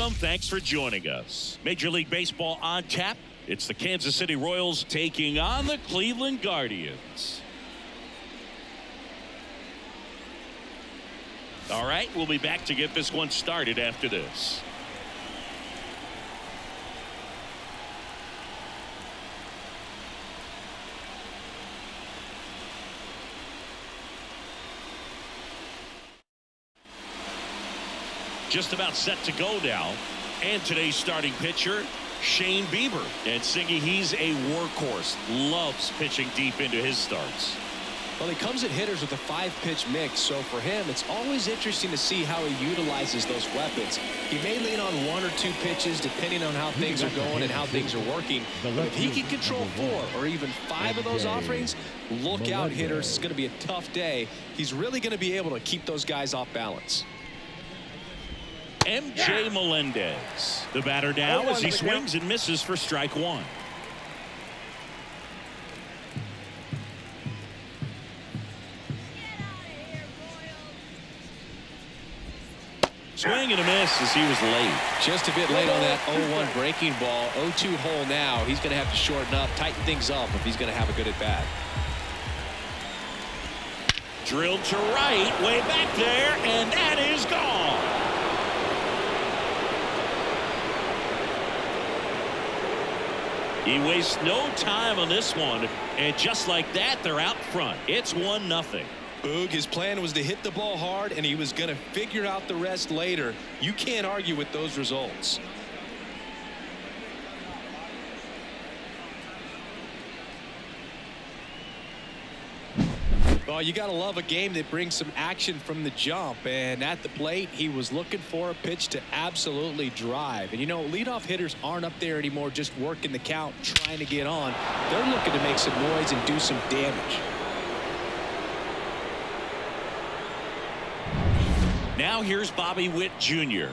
Welcome. Thanks for joining us. Major League Baseball on tap. It's the Kansas City Royals taking on the Cleveland Guardians. All right, we'll be back to get this one started after this. Just about set to go now. And today's starting pitcher, Shane Bieber. And Siggy, he's a workhorse. Loves pitching deep into his starts. Well, he comes at hitters with a 5-pitch mix, so for him, it's always interesting to see how he utilizes those weapons. He may lean on 1 or 2 pitches depending on how things are going and how things are working. But if he can control 4 or even 5 of those offerings, look out, hitters. It's going to be a tough day. He's really going to be able to keep those guys off balance. MJ Melendez, the batter now as he swings and misses for strike 1. Swing and a miss as he was late. Just a bit late on that 0-1 breaking ball. 0-2 hole now. He's going to have to shorten up, tighten things up if he's going to have a good at bat. Drilled to right, way back there, and that is gone. He wastes no time on this one, and just like that, they're out front. It's 1-0. Boog, his plan was to hit the ball hard, and he was going to figure out the rest later. You can't argue with those results. Well, you got to love a game that brings some action from the jump. And at the plate, he was looking for a pitch to absolutely drive. And, you know, leadoff hitters aren't up there anymore just working the count, trying to get on. They're looking to make some noise and do some damage. Now here's Bobby Witt Jr.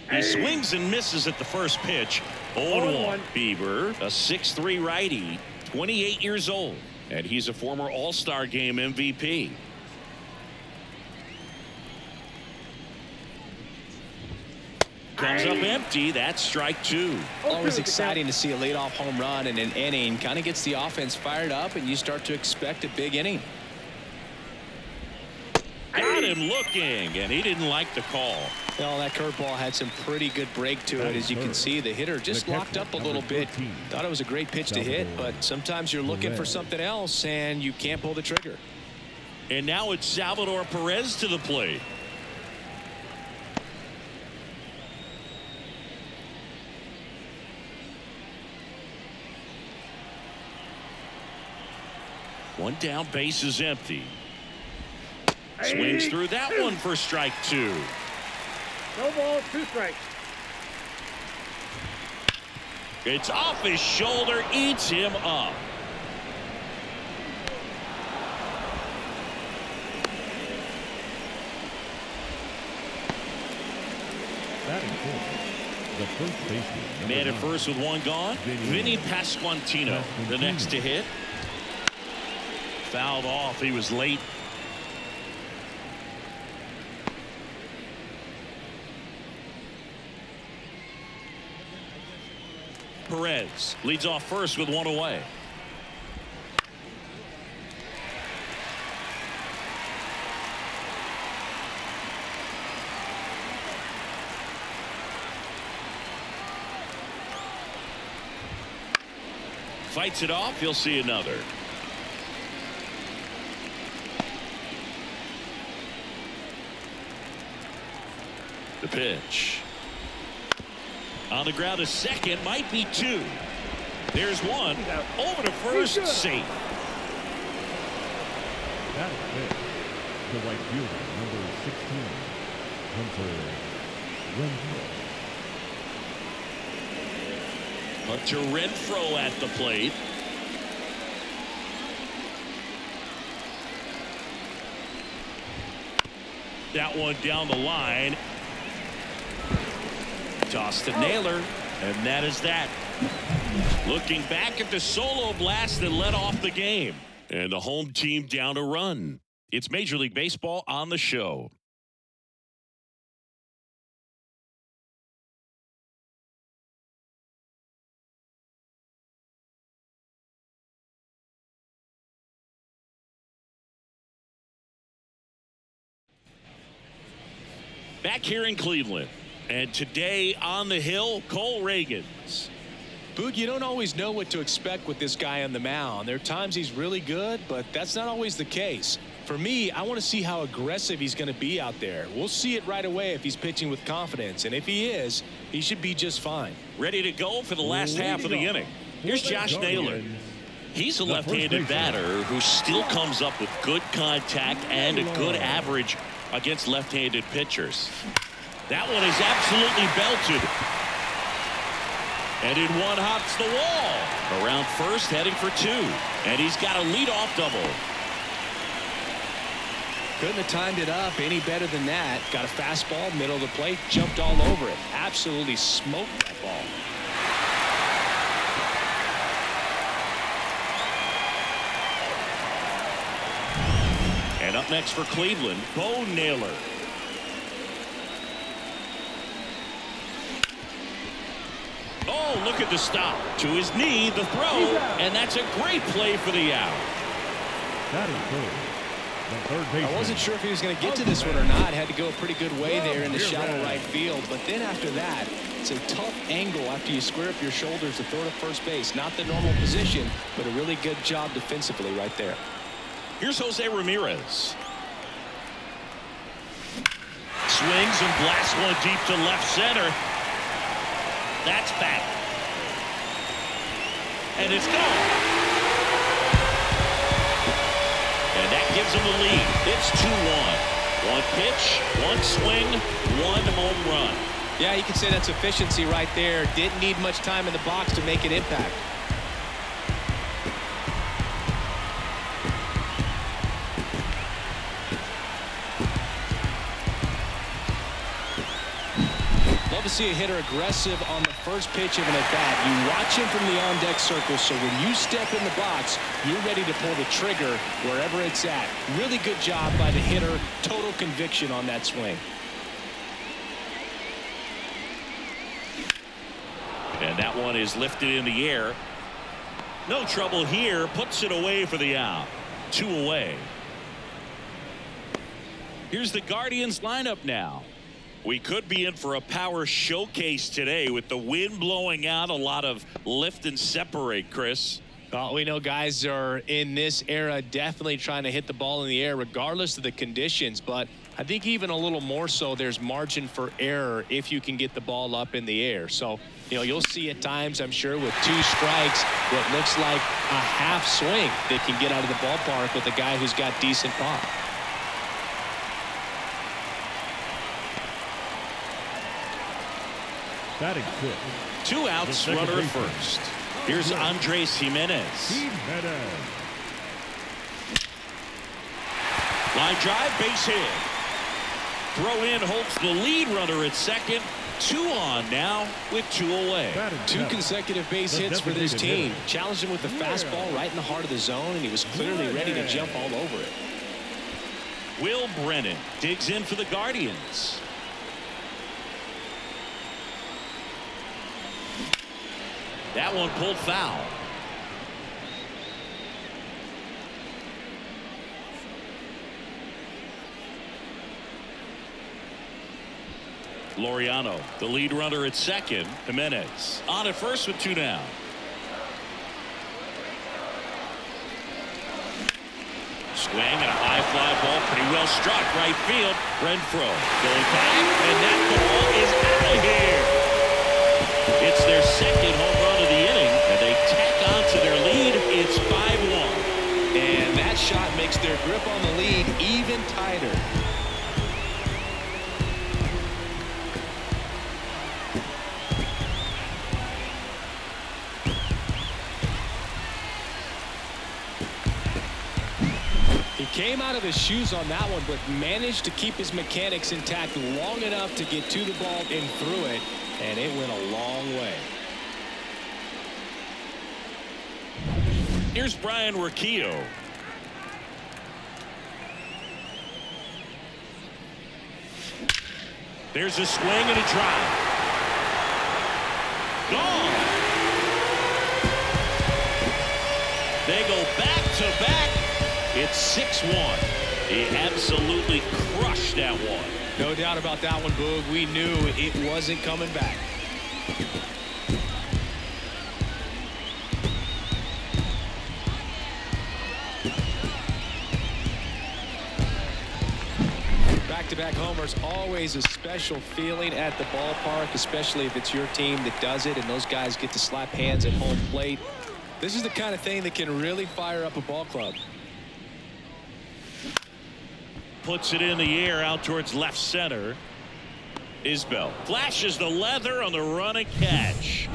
He swings and misses at the first pitch. 0-1. Bieber, a 6'3" righty, 28 years old, and he's a former All-Star Game MVP. Comes up empty. That's strike 2. Always exciting to see a leadoff home run in an inning. Kind of gets the offense fired up, and you start to expect a big inning. Got him looking, and he didn't like the call. Well, that curveball had some pretty good break to it. As you can see, the hitter just locked up a little bit. Thought it was a great pitch to hit, but sometimes you're looking for something else, and you can't pull the trigger. And now it's Salvador Perez to the plate. One down, base is empty. Swings through that one for strike 2. No ball, 2 strikes. It's off his shoulder, eats him up. The first baseman. Man at first with 1 gone. Vinny Pasquantino, the next to hit. Fouled off. He was late. Perez leads off first with 1 away. Fights it off. He'll see another. The pitch. On the ground, a second, might be 2. There's 1. Over to first, safe. That is it. The right fielder, number 16, Hunter Renfroe. Hunter Renfroe at the plate. That one down the line. Toss to Naylor, and that is that. Looking back at the solo blast that led off the game, and the home team down a run. It's Major League Baseball on the show. Back here in Cleveland. And today on the hill, Cole Reagans. Boog, you don't always know what to expect with this guy on the mound. There are times he's really good, but that's not always the case. For me, I want to see how aggressive he's going to be out there. We'll see it right away if he's pitching with confidence. And if he is, he should be just fine. Ready to go for the last half of the inning. Here's Josh Naylor. He's a left-handed batter who still comes up with good contact and a good average against left-handed pitchers. That one is absolutely belted. And in one hops the wall. Around first, heading for two. And he's got a leadoff double. Couldn't have timed it up any better than that. Got a fastball, middle of the plate, jumped all over it. Absolutely smoked that ball. And up next for Cleveland, Bo Naylor. Oh, look at the stop. To his knee, the throw, and that's a great play for the out. That is good. The third baseman. I wasn't sure if he was going to get to this one or not. Had to go a pretty good way there in the shallow right field. But then after that, it's a tough angle after you square up your shoulders to throw to first base. Not the normal position, but a really good job defensively right there. Here's Jose Ramirez. Swings and blasts one deep to left center. That's back. And it's gone. And that gives him a lead. It's 2-1. One pitch, one swing, one home run. Yeah, you can say that's efficiency right there. Didn't need much time in the box to make an impact. Love to see a hitter aggressive on the first pitch of an at-bat. You watch him from the on-deck circle, so when you step in the box, you're ready to pull the trigger wherever it's at. Really good job by the hitter. Total conviction on that swing. And that one is lifted in the air. No trouble here. Puts it away for the out. 2 away. Here's the Guardians lineup now. We could be in for a power showcase today with the wind blowing out. A lot of lift and separate, Chris. We know guys are in this era definitely trying to hit the ball in the air regardless of the conditions, but I think even a little more so there's margin for error if you can get the ball up in the air. So, you'll see at times, I'm sure, with 2 strikes, what looks like a half swing that can get out of the ballpark with a guy who's got decent pop. Batting fifth. 2 outs, runner at first. Here's Andres Jimenez. Line drive, base hit. Throw in holds the lead runner at second. 2 on now with 2 away. 2 consecutive base hits for this team. Challenged him with the fastball right in the heart of the zone, and he was clearly ready to jump all over it. Will Brennan digs in for the Guardians. That one pulled foul. Laureano, the lead runner at second. Jimenez on at first with 2 down. Swing and a high fly ball, pretty well struck right field. Renfroe going back, and that ball is out of here. It's their second home run of the inning, and they tack on to their lead. It's 5-1. And that shot makes their grip on the lead even tighter. He came out of his shoes on that one, but managed to keep his mechanics intact long enough to get to the ball and through it, and it went a long way. Here's Brian Urquijo. There's a swing and a drive. Gone. They go back to back. It's 6-1. He absolutely crushed that one. No doubt about that one, Boog. We knew it wasn't coming back. Back-to-back homers, always a special feeling at the ballpark, especially if it's your team that does it and those guys get to slap hands at home plate. This is the kind of thing that can really fire up a ball club. Puts it in the air out towards left center. Isbell flashes the leather on the run and catch.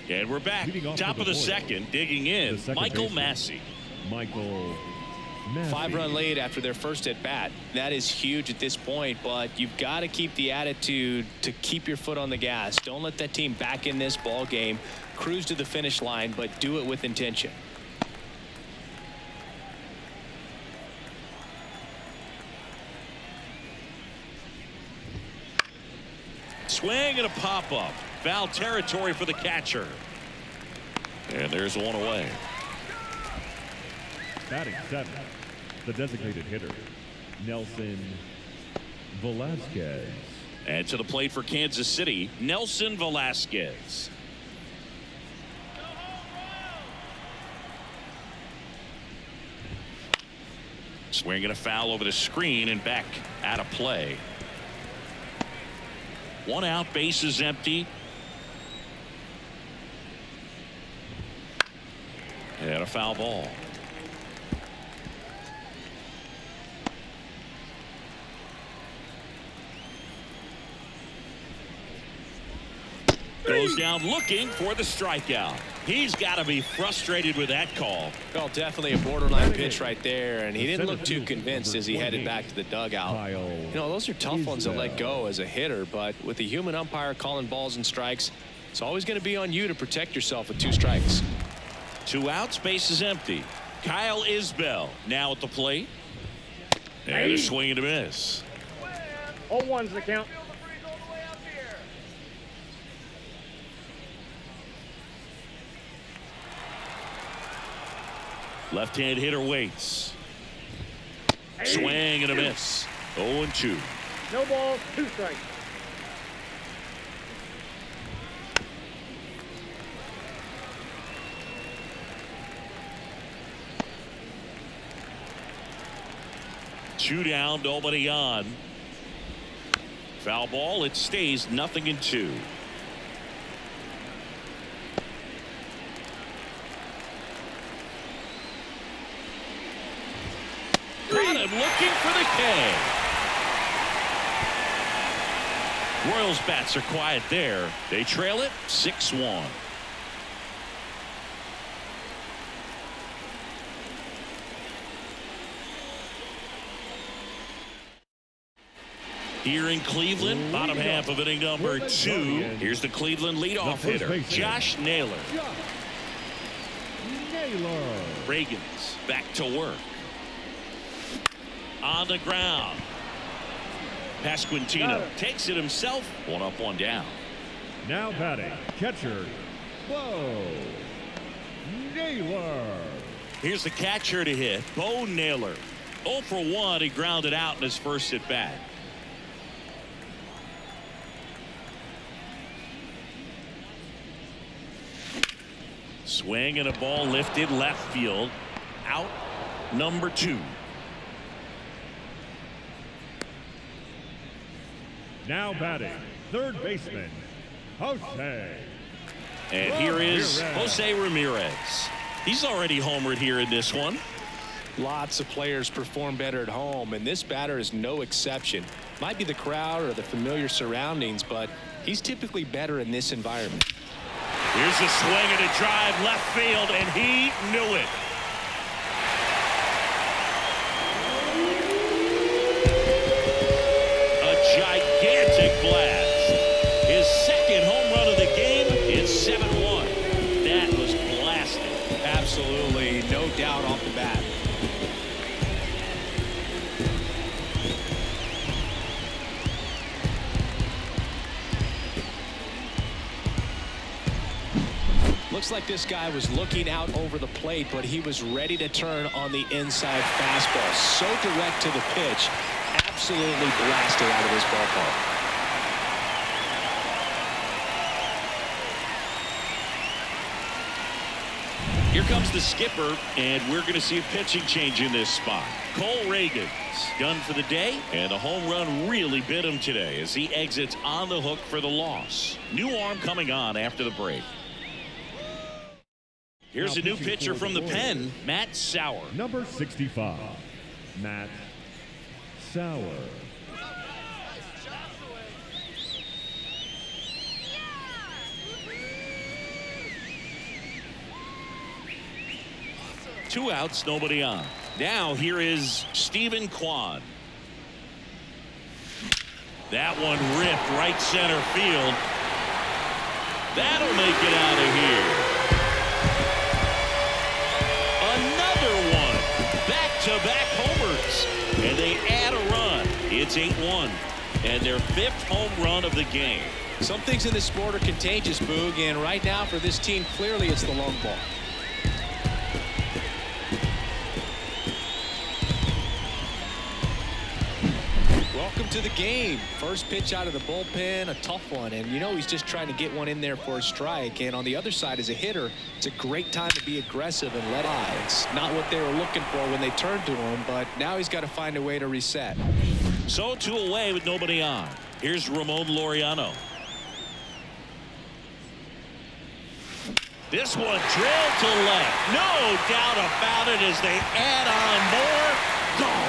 And we're back. Top of the second, digging in, Michael Massey. Michael Massey. 5-run lead after their first at bat. That is huge at this point, but you've got to keep the attitude to keep your foot on the gas. Don't let that team back in this ball game. Cruise to the finish line, but do it with intention. Swing and a pop-up. Foul territory for the catcher. And there's one away. Batting 7th, the designated hitter, Nelson Velasquez. And to the plate for Kansas City, Nelson Velasquez. Swing and a foul over the screen and back out of play. 1 out, bases empty. And a foul ball. Goes down looking for the strikeout. He's got to be frustrated with that call. Well, definitely a borderline pitch right there, and he didn't look too convinced as he headed back to the dugout. You know, those are tough ones to let go as a hitter, but with the human umpire calling balls and strikes, it's always going to be on you to protect yourself with 2 strikes. 2 outs, bases empty. Kyle Isbell now at the plate. And a swing and a miss. 0-1's the count. Left-hand hitter waits. Swing and a miss. 0-2. No balls, 2 strikes. Two down, nobody on. Foul ball, it stays 0-2. Got him looking for the K. Royals bats are quiet there. They trail it 6-1. Here in Cleveland, bottom half of inning number 2. Here's the Cleveland leadoff hitter, Josh Naylor. Reagan's back to work. On the ground. Pasquantino takes it himself. 1 up, 1 down. Now batting, catcher, Bo Naylor. Here's the catcher to hit, Bo Naylor. 0 for 1, he grounded out in his first at bat. Swing and a ball lifted left field. Out number 2. Now batting, third baseman, Jose. And here is Jose Ramirez. He's already homered here in this one. Lots of players perform better at home, and this batter is no exception. Might be the crowd or the familiar surroundings, but he's typically better in this environment. Here's a swing and a drive left field, and he knew it. A gigantic blast. His second home run of the game. It's 7-1. That was blasted. Looks like this guy was looking out over the plate, but he was ready to turn on the inside fastball. So direct to the pitch. Absolutely blasted out of this ballpark. Here comes the skipper, and we're going to see a pitching change in this spot. Cole Reagan's done for the day, and a home run really bit him today as he exits on the hook for the loss. New arm coming on after the break. Here's a new pitcher from the pen, Matt Sauer. Number 65, Matt Sauer. Two outs, nobody on. Now here is Stephen Kwan. That one ripped right center field. That'll make it out of here. Another one. Back-to-back homers. And they add a run. It's 8-1. And their 5th home run of the game. Some things in this sport are contagious, Boog, and right now for this team, clearly it's the long ball. Welcome to the game. First pitch out of the bullpen, a tough one, and you know he's just trying to get one in there for a strike. And on the other side, as a hitter, it's a great time to be aggressive and let out. It's not what they were looking for when they turned to him, but now he's got to find a way to reset. So 2 away with nobody on. Here's Ramon Laureano. This one drilled to left. No doubt about it as they add on more. Gone.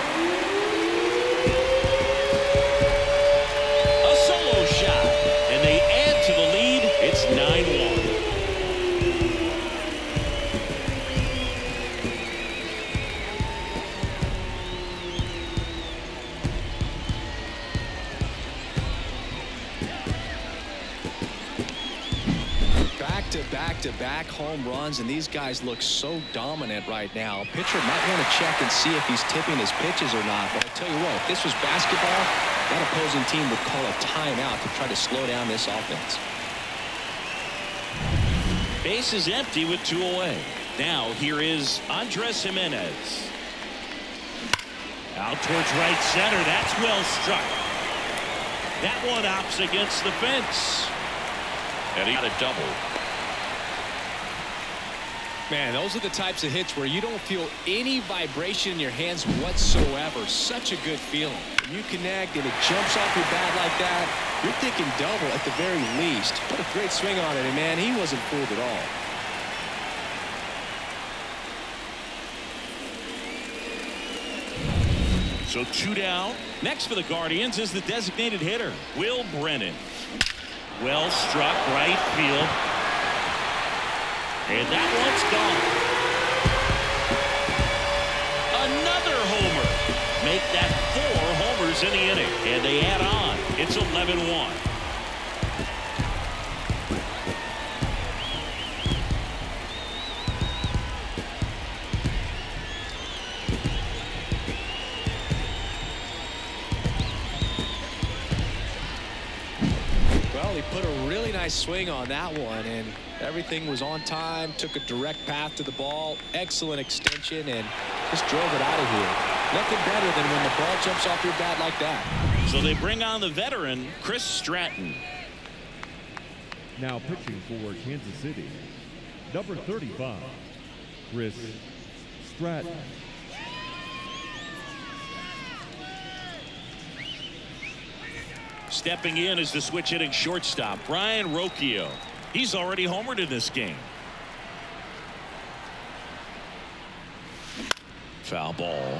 Shot, and they add to the lead. It's 9-1. Back-to-back home runs, and these guys look so dominant right now. Pitcher might want to check and see if he's tipping his pitches or not, but I'll tell you what, if this was basketball, that opposing team would call a timeout to try to slow down this offense. Base is empty with 2 away. Now here is Andres Jimenez. Out towards right center. That's well struck. That one opts against the fence. And he got a double. Man, those are the types of hits where you don't feel any vibration in your hands whatsoever. Such a good feeling. When you connect and it jumps off your bat like that, you're thinking double at the very least. What a great swing on it, and man, he wasn't fooled at all. So 2 down. Next for the Guardians is the designated hitter, Will Brennan. Well struck right field. And that one's gone. Another homer. Make that 4 homers in the inning. And they add on. It's 11-1. Well, he put a really nice swing on that one, and everything was on time, took a direct path to the ball, excellent extension, and just drove it out of here. Nothing better than when the ball jumps off your bat like that. So they bring on the veteran, Chris Stratton. Now pitching for Kansas City, number 35, Chris Stratton. Stepping in is the switch hitting shortstop, Brian Rocchio. He's already homered in this game. Foul ball.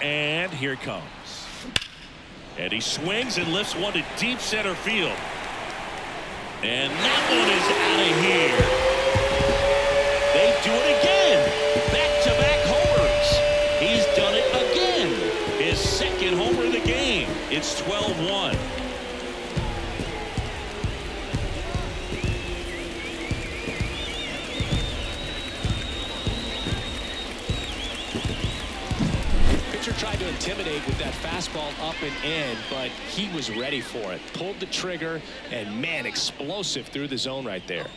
And here it comes. And he swings and lifts one to deep center field. And that one is out of here. They do it again. Back-to-back homers. He's done it again. His 2nd homer of the game. It's 12-1. pitcher tried to intimidate with that fastball up and in, but he was ready for it. Pulled the trigger, and man, explosive through the zone right there.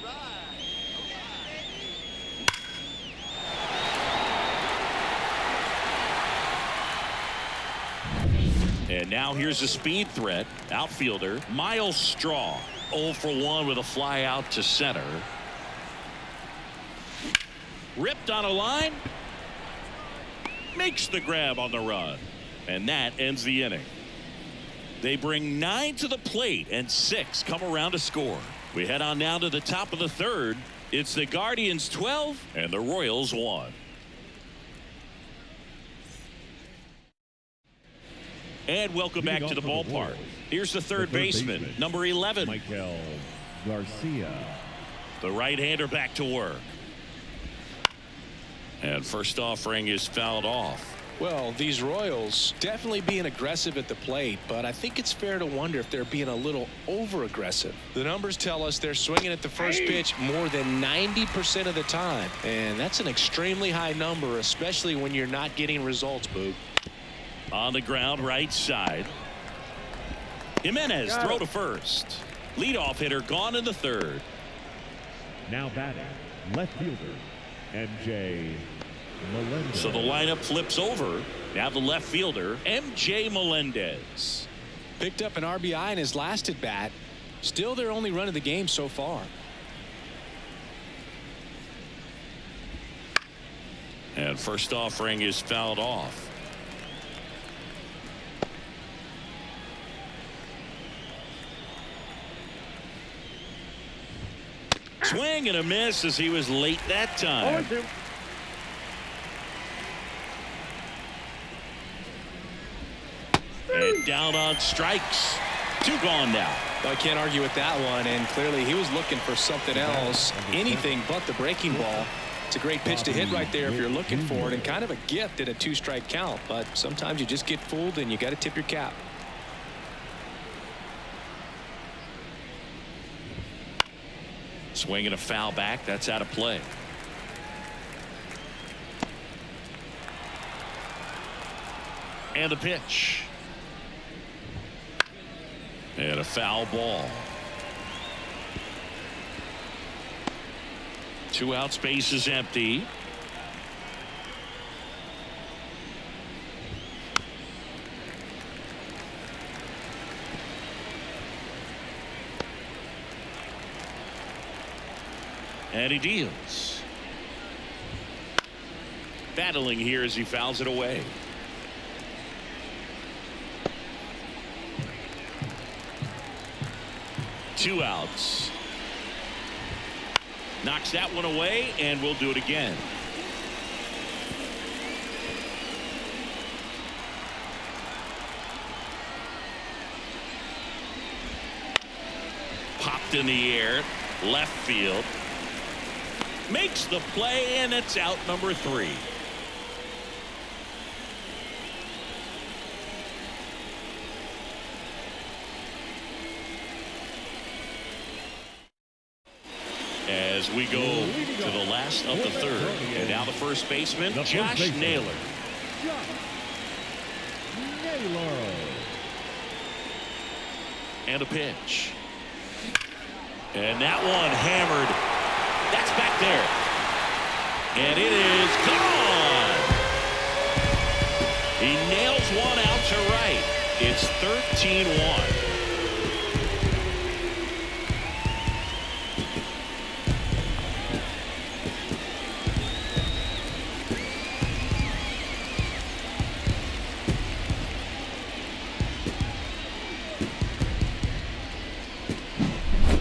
And now here's a speed threat. Outfielder Miles Straw. 0 for 1 with a fly out to center. Ripped on a line. Makes the grab on the run. And that ends the inning. They bring 9 to the plate and 6 come around to score. We head on now to the top of the third. It's the Guardians 12 and the Royals 1. And welcome back to the ballpark. Here's the third baseman, number 11. Michael Garcia. The right-hander back to work. And first offering is fouled off. Well, these Royals definitely being aggressive at the plate, but I think it's fair to wonder if they're being a little over-aggressive. The numbers tell us they're swinging at the first pitch more than 90% of the time, and that's an extremely high number, especially when you're not getting results, Boog. On the ground, right side. Jimenez throw to first. Leadoff hitter gone in the third. Now batting, left fielder MJ Melendez. So the lineup flips over. Now the left fielder MJ Melendez. Picked up an RBI in his last at bat. Still their only run of the game so far. And first offering is fouled off. Swing and a miss as he was late that time. And down on strikes. 2 gone now. I can't argue with that one, and clearly he was looking for something else, anything but the breaking ball. It's a great pitch to hit right there if you're looking for it, and kind of a gift at a 2-strike count, but sometimes you just get fooled and you got to tip your cap. Swinging a foul back. That's out of play. And the pitch. And a foul ball. 2 out, space is empty. And he deals. Battling here as he fouls it away. Two outs. Knocks that one away, and we'll do it again. Popped in the air, left field. Makes the play, and it's out number 3. As we go to the last of the third, and now the first baseman, Josh Naylor. And a pitch. And that one hammered. That's back there. And it is gone. He nails one out to right. It's 13-1.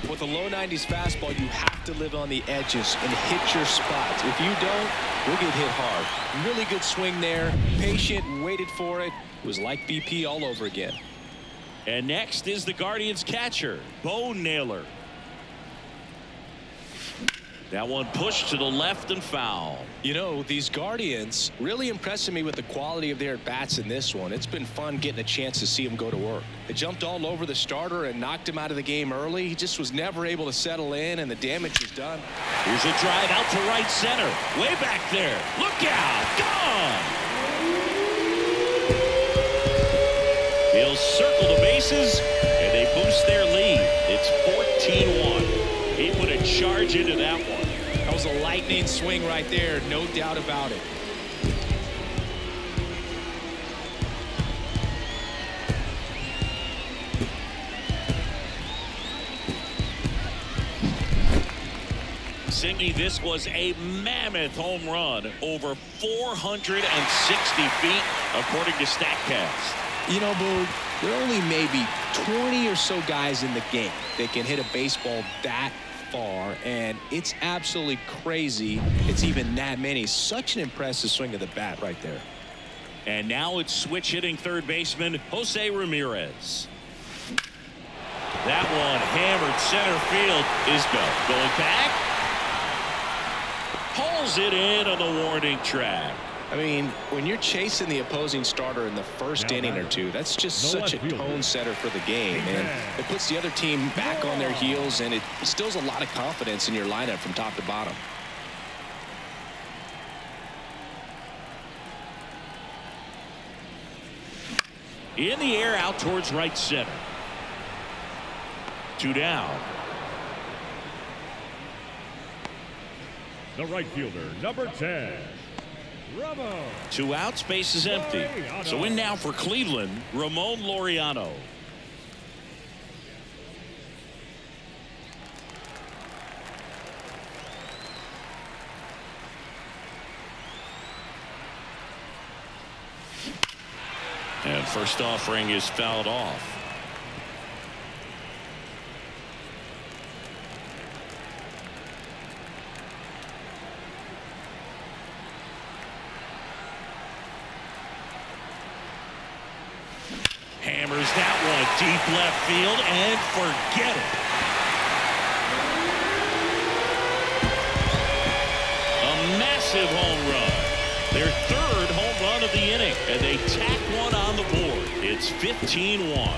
With a low 90s fastball, you have to live on the edges and hit your spots. If you don't, you'll get hit hard. Really good swing there. Patient, waited for it. It was like BP all over again. And next is the Guardians catcher, Bo Naylor. That one pushed to the left and foul. You know, these Guardians really impressing me with the quality of their at-bats in this one. It's been fun getting a chance to see them go to work. They jumped all over the starter and knocked him out of the game early. He just was never able to settle in, and the damage is done. Here's a drive out to right center. Way back there. Look out. Gone. They'll circle the bases, and they boost their lead. It's 14-1. He put a charge into that one. That was a lightning swing right there, no doubt about it. Singy, this was a mammoth home run, over 460 feet, according to StatCast. You know, Boo, there are only maybe 20 or so guys in the game that can hit a baseball that far, and it's absolutely crazy it's even that many. Such an impressive swing of the bat right there. And now it's switch hitting third baseman Jose Ramirez. That one hammered center field. Isbell going back. Pulls it in on the warning track. I mean, when you're chasing the opposing starter in the first inning or two, that's just such a tone setter for the game, and it puts the other team back on their heels, and it instills a lot of confidence in your lineup from top to bottom. In the air, out towards right center. 2 down. The right fielder, number 10, Ramos. 2 outs, base is empty. So in now for Cleveland, Ramon Laureano. And first offering is fouled off. Hammers that one deep left field and forget it. A massive home run. Their third home run of the inning, and they tack one on the board. It's 15-1.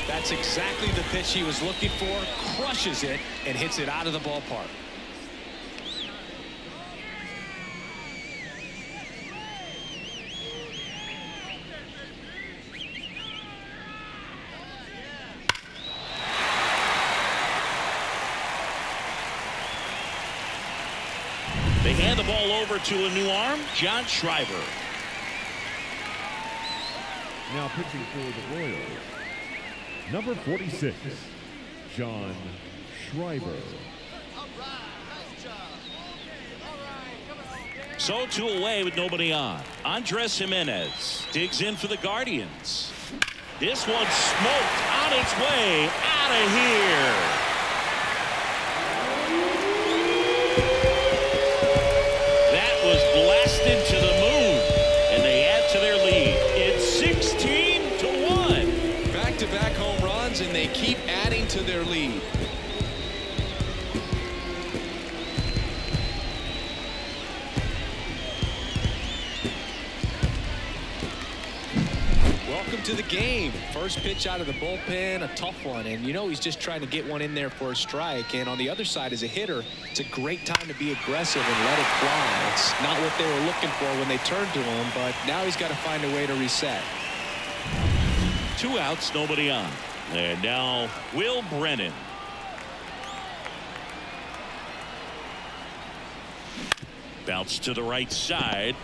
That's exactly the pitch he was looking for. Crushes it and hits it out of the ballpark. They hand the ball over to a new arm, John Schreiber. Now pitching for the Royals, number 46, John Schreiber. So 2 away with nobody on. Andres Jimenez digs in for the Guardians. This one smoked on its way out of here. That was blasted to the moon, and they add to their lead. It's 16-1. Back-to-back home runs, and they keep adding to their lead. Welcome to the game. First pitch out of the bullpen, a tough one, and you know he's just trying to get one in there for a strike. And on the other side, as a hitter, it's a great time to be aggressive and let it fly. It's not what they were looking for when they turned to him, but now he's got to find a way to reset. 2 outs, nobody on. And now Will Brennan. Bounce to the right side.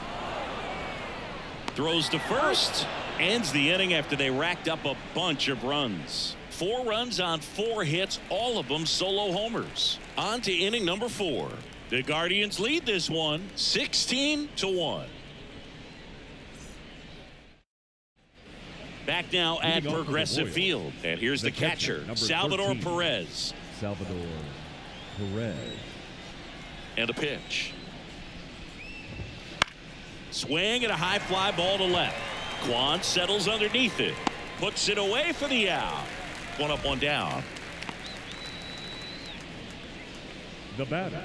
Throws to first. Ends the inning after they racked up a bunch of runs. 4 runs on 4 hits, all of them solo homers. On to inning number 4. The Guardians lead this one 16-1. Back now at Progressive Field. And here's the catcher, Salvador Perez. Salvador Perez. And a pitch. Swing and a high fly ball to left. Kwan settles underneath it. Puts it away for the out. 1 up, 1 down. The batter,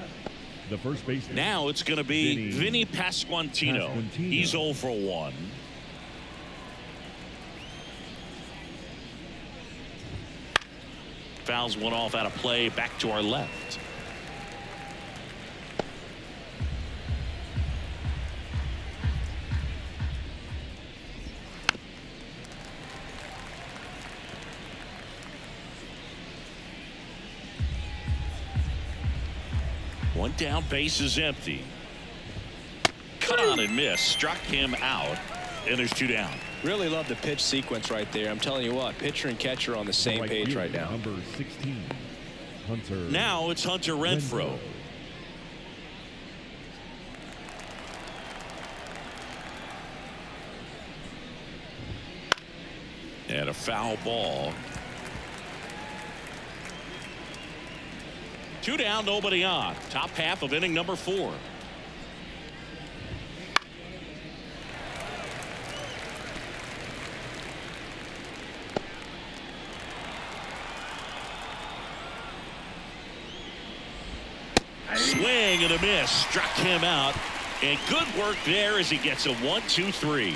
the first baseman. Now it's going to be Vinny Pasquantino. He's 0 for 1. Fouls one off out of play back to our left. One down, base is empty. Cut on and miss, struck him out, and there's 2 down. Really love the pitch sequence right there. I'm telling you what, pitcher and catcher on the same page right now. Number 16, Hunter. Now it's Hunter Renfroe. And a foul ball. 2 down, nobody on. Top half of inning number 4. Swing and a miss, struck him out, and good work there as he gets a 1-2-3.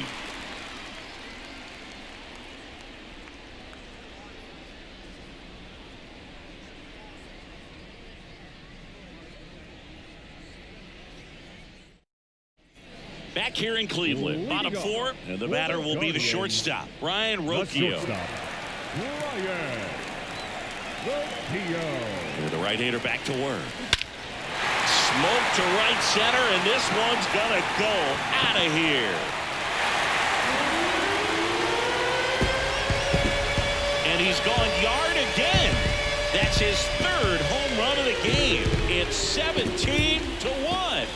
Back here in Cleveland, bottom 4, and the batter will be the shortstop, Ryan Rocchio. The right-hander back to work. Smoke to right center, and this one's gonna go out of here. And he's gone yard again. That's his 3rd home run of the game. It's 17-1.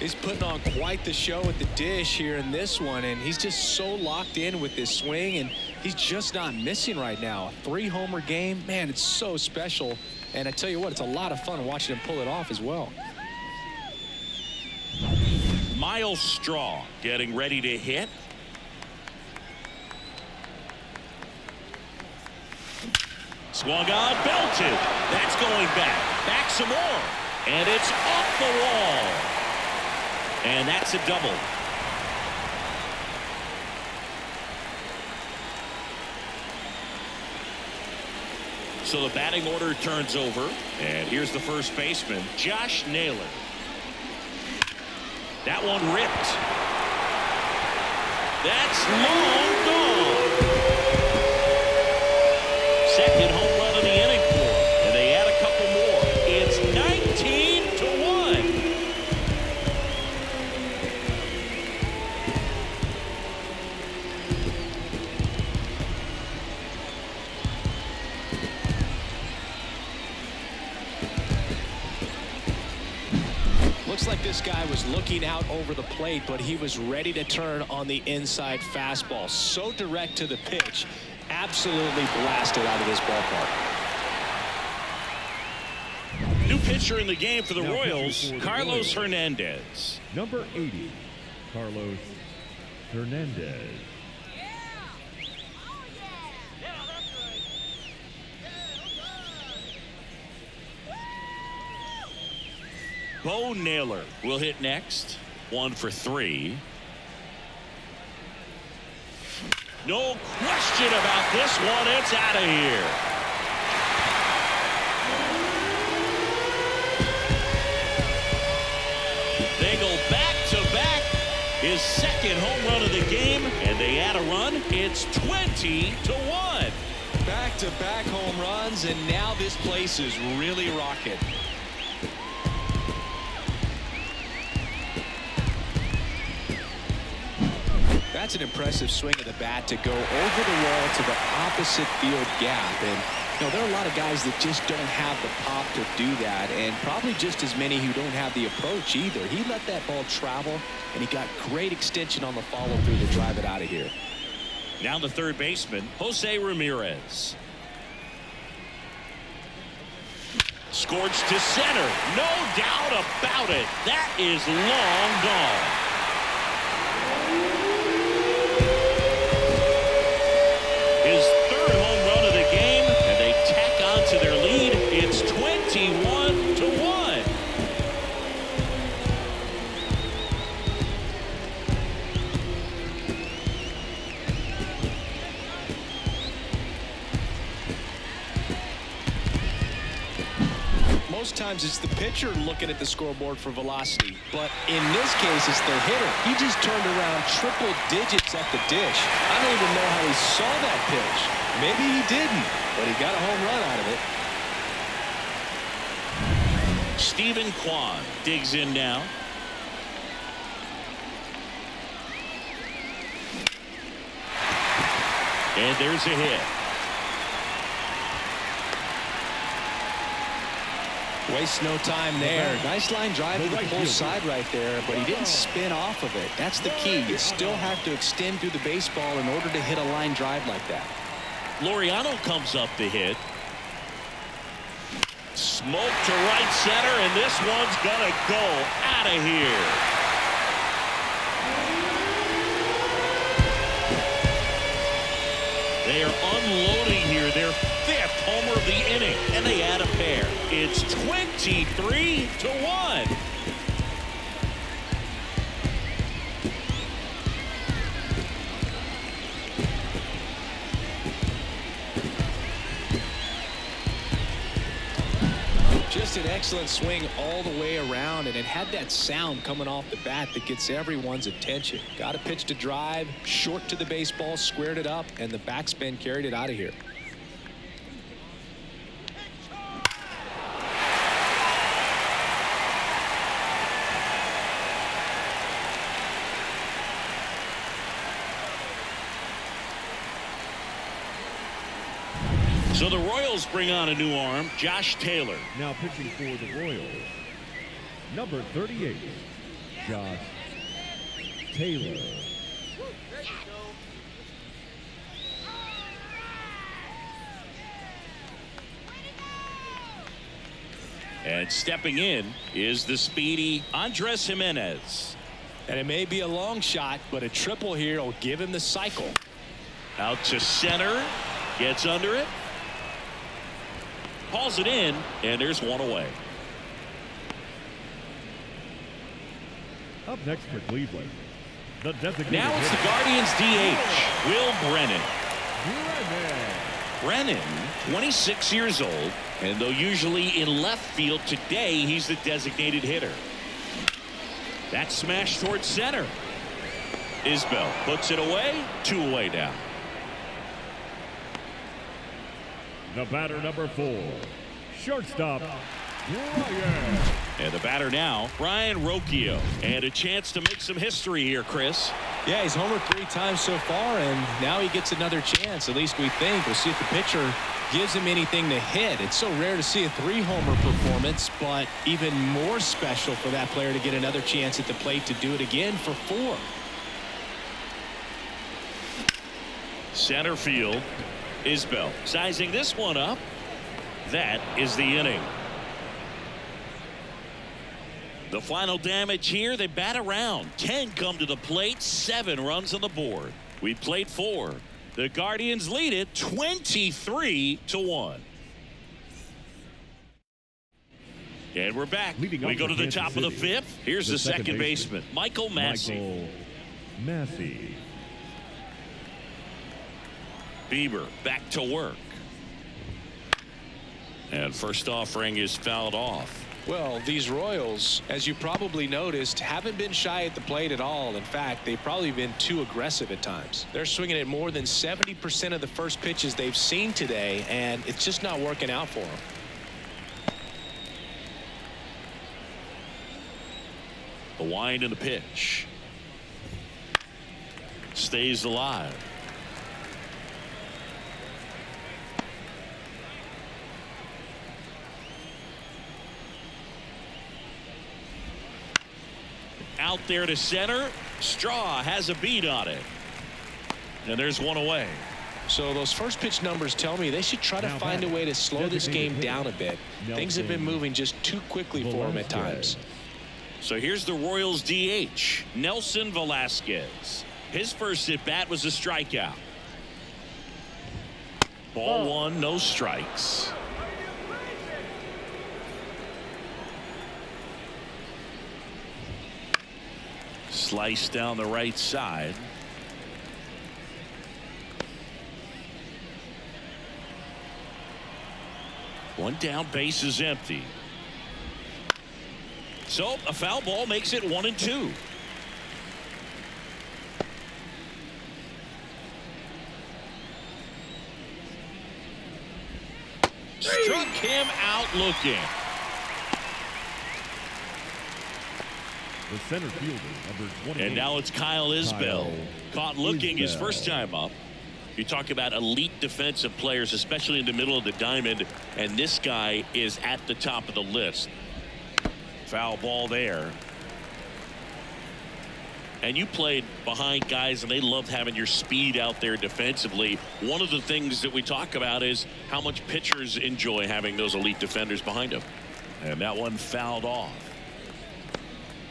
He's putting on quite the show at the dish here in this one, and he's just so locked in with this swing, and he's just not missing right now. A 3-homer game, man, it's so special. And I tell you what, it's a lot of fun watching him pull it off as well. Miles Straw getting ready to hit. Swung on, belted. That's going back. Back some more. And it's off the wall. And that's a double. So the batting order turns over. And here's the first baseman, Josh Naylor. That one ripped. That's long gone. Second home run of the inning for him. And they add a couple more. It's 19-1. Looks like this guy was looking out over the plate, but he was ready to turn on the inside fastball. So direct to the pitch. Absolutely blasted out of this ballpark. New pitcher in the game for the Royals, Carlos Hernandez. Number 80, Carlos Hernandez. Bo Naylor will hit next. 1 for 3. No question about this one. It's out of here. They go back to back. His 2nd home run of the game, and they add a run. It's 20-1. Back-to-back home runs, and now this place is really rocking. That's an impressive swing of the bat to go over the wall to the opposite field gap. And you know, there are a lot of guys that just don't have the pop to do that, and probably just as many who don't have the approach either. He let that ball travel, and he got great extension on the follow-through to drive it out of here. Now the third baseman, Jose Ramirez. Scorched to center. No doubt about it. That is long gone. His 3rd home run of the game, and they tack on to their lead. It's 21-1. most times it's the pitcher looking at the scoreboard for velocity. But in this case, it's the hitter. He just turned around triple digits at the dish. I don't even know how he saw that pitch. Maybe he didn't, but he got a home run out of it. Stephen Kwan digs in now. And there's a hit. Waste no time there. Nice line drive to the pull side right there, but he didn't spin off of it. That's the key. You still have to extend through the baseball in order to hit a line drive like that. Laureano comes up to hit. Smoke to right center, and this one's gonna go out of here. They are unloading here, their 5th homer of the inning, and they add a pair. It's 23-1. Just an excellent swing all the way around, and it had that sound coming off the bat that gets everyone's attention. Got a pitch to drive, short to the baseball, squared it up, and the backspin carried it out of here. So the Royals bring on a new arm, Josh Taylor. Now pitching for the Royals, number 38, Josh Taylor. And stepping in is the speedy Andres Jimenez. And it may be a long shot, but a triple here will give him the cycle. Out to center, gets under it. Hauls it in, and there's one away. Up next for Cleveland, the designated Now it's the hitter, Guardians DH, Will Brennan. Brennan. Brennan, 26 years old, and though usually in left field, today he's the designated hitter. That smash towards center. Isbell puts it away, 2 away now. The batter, number 4, shortstop, Ryan. And the batter now, Brian Rocchio. And a chance to make some history here, Chris. Yeah, he's homered 3 times so far, and now he gets another chance. At least we think. We'll see if the pitcher gives him anything to hit. It's so rare to see a 3-homer performance, but even more special for that player to get another chance at the plate to do it again for 4. Center field. Isbell sizing this one up. That is the inning. The final damage here, they bat around. 10 come to the plate, 7 runs on the board. We played 4. The Guardians lead it 23-1. And we're back. We go to the top of the 5th. Here's the second baseman, Michael Massey. Massey. Bieber back to work. And first offering is fouled off. Well, these Royals, as you probably noticed, haven't been shy at the plate at all. In fact, they've probably been too aggressive at times. They're swinging at more than 70% of the first pitches they've seen today, and it's just not working out for them. The wind and the pitch. Stays alive. Out there to center. Straw has a beat on it. And there's one away. So those first pitch numbers tell me they should try to find a way to slow this game down a bit. Things have been moving just too quickly for them at times. So here's the Royals DH, Nelson Velasquez. His first at bat was a strikeout. Ball 1, no strikes. Slice down the right side. One down, base is empty. So a foul ball makes it 1-2. Struck him out looking. The center fielder, number 28. And now it's Kyle Isbell. Caught looking his first time up. You talk about elite defensive players, especially in the middle of the diamond, and this guy is at the top of the list. Foul ball there. And you played behind guys, and they loved having your speed out there defensively. One of the things that we talk about is how much pitchers enjoy having those elite defenders behind them. And that one fouled off.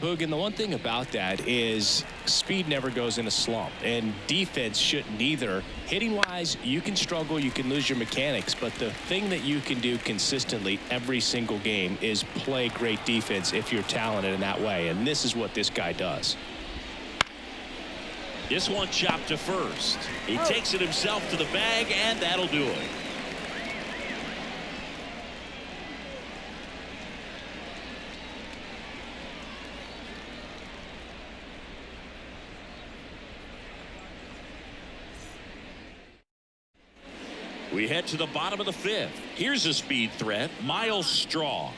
Boog, and the one thing about that is speed never goes in a slump, and defense shouldn't either. Hitting wise, you can struggle, you can lose your mechanics, but the thing that you can do consistently every single game is play great defense if you're talented in that way, and this is what this guy does. This one chopped to first. He takes it himself to the bag, and that'll do it. We head to the bottom of the fifth. Here's a speed threat, Miles Straw.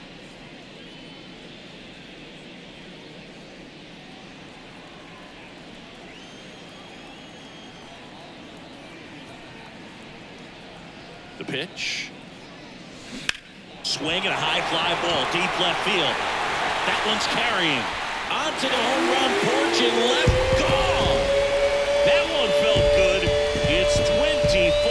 The pitch. Swing and a high fly ball, deep left field. That one's carrying. Onto the home run porch and left gone. That one felt good. It's 24-1.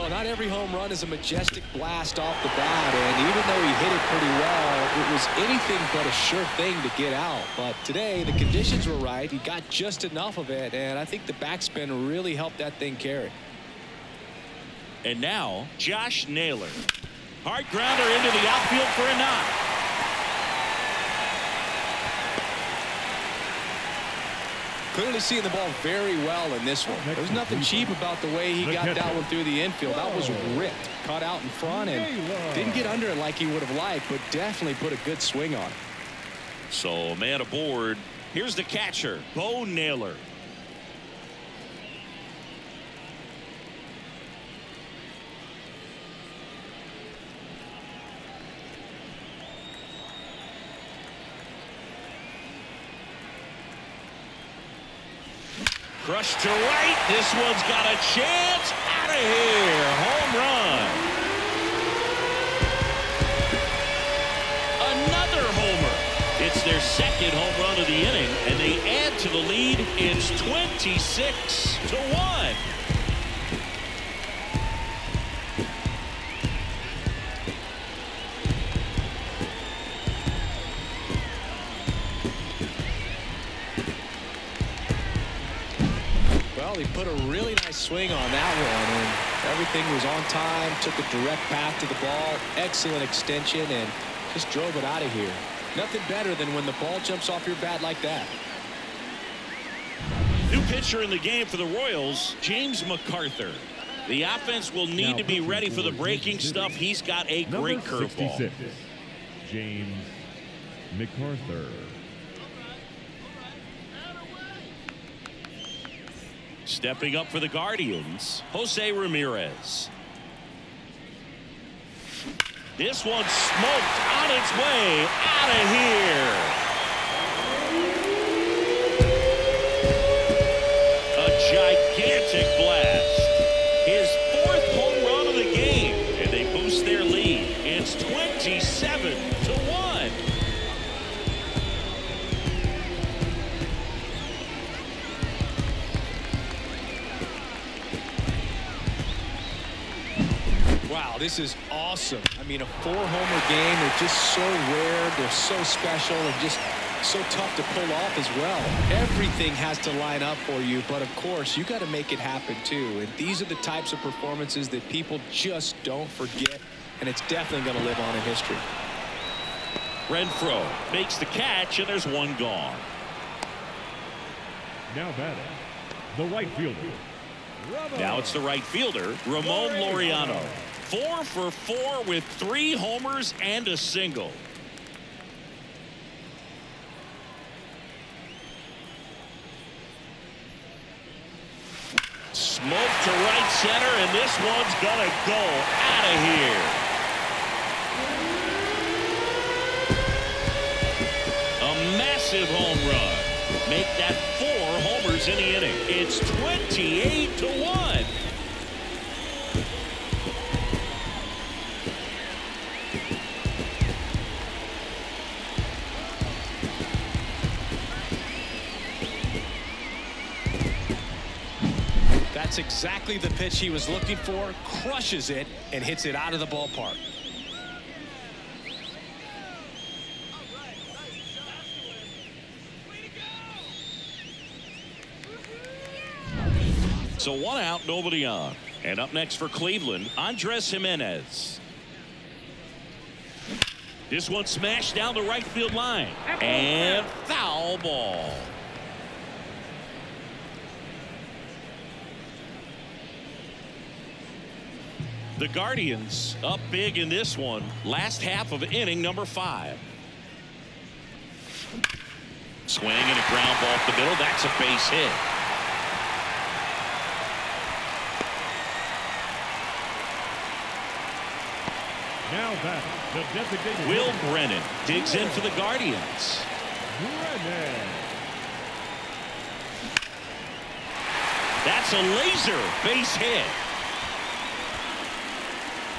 Not every home run is a majestic blast off the bat, and even though he hit it pretty well, it was anything but a sure thing to get out. But today the conditions were right. He got just enough of it, and I think the backspin really helped that thing carry. And now Josh Naylor, hard grounder into the outfield for a knock. Clearly seeing the ball very well in this one. There's nothing cheap about the way he got that one through the infield. That was ripped. Caught out in front and didn't get under it like he would have liked, but definitely put a good swing on it. So man aboard. Here's the catcher, Bo Naylor. Crushed to right. This one's got a chance. Out of here. Home run. Another homer. It's their second home run of the inning, and they add to the lead. It's 26-1. Well, he put a really nice swing on that one, and everything was on time. Took a direct path to the ball. Excellent extension, and just drove it out of here. Nothing better than when the ball jumps off your bat like that. New pitcher in the game for the Royals, James McArthur. The offense will need to be ready for the breaking stuff. He's got a great curveball. James McArthur. Stepping up for the Guardians, Jose Ramirez. This one smoked on its way out of here. A gigantic blast. His fourth home run of the game, and they boost their lead. It's 27-1. Wow, this is awesome. I mean, a four-homer game. They're just so rare. They're so special and just so tough to pull off as well. Everything has to line up for you, but of course, you got to make it happen too. And these are the types of performances that people just don't forget, and it's definitely going to live on in history. Renfroe makes the catch, and there's one gone. Now batting, the right fielder. Now it's the right fielder, Ramon Laureano. 4 for 4 with 3 homers and a single. Smoke to right center, and this one's gonna go out of here. A massive home run. Make that 4 homers in the inning. It's 28-1. That's exactly the pitch he was looking for. Crushes it and hits it out of the ballpark. So 1 out, nobody on. And up next for Cleveland, Andres Gimenez. This one smashed down the right field line. And foul ball. The Guardians up big in this one. Last half of inning number 5. Swing and a ground ball up the middle. That's a base hit. Now batting, the designated Will Brennan digs in for the Guardians. Brennan. That's a laser base hit.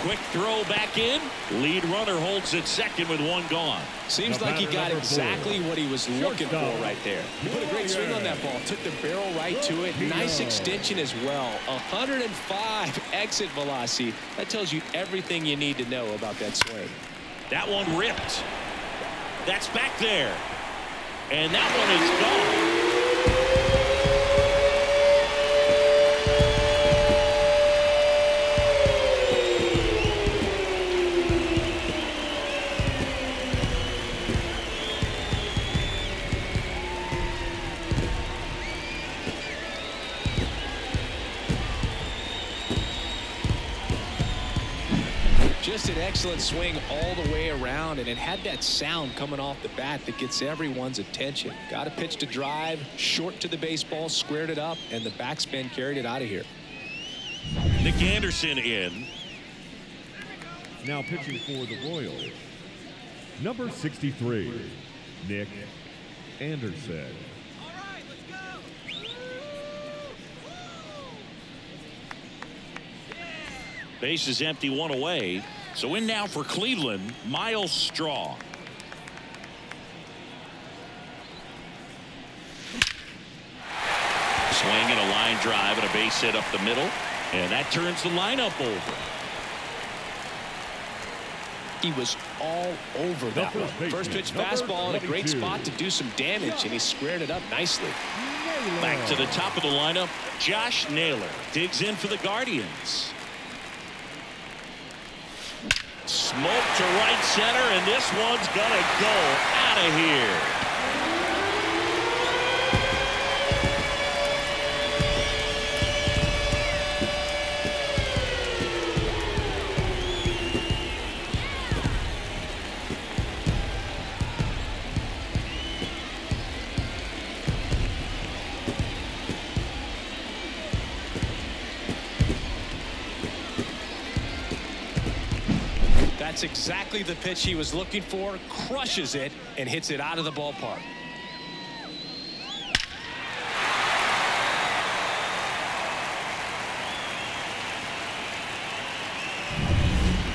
Quick throw back in. Lead runner holds at second with 1 gone. Seems like he got exactly what he was looking for right there. He put a great swing on that ball. Took the barrel right to it. Nice extension as well. 105 exit velocity. That tells you everything you need to know about that swing. That one ripped. That's back there. And that one is gone. Just an excellent swing all the way around, and it had that sound coming off the bat that gets everyone's attention. Got a pitch to drive, short to the baseball, squared it up, and the backspin carried it out of here. Nick Anderson in. Now pitching for the Royals, number 63, Nick Anderson. Base is empty, 1 away. So in now for Cleveland, Miles Straw. Swing and a line drive and a base hit up the middle. And that turns the lineup over. He was all over that one. First pitch fastball in a great spot to do some damage, and he squared it up nicely. Back to the top of the lineup, Josh Naylor digs in for the Guardians. Smoke to right center, and this one's gonna go out of here. That's exactly the pitch he was looking for. Crushes it and hits it out of the ballpark.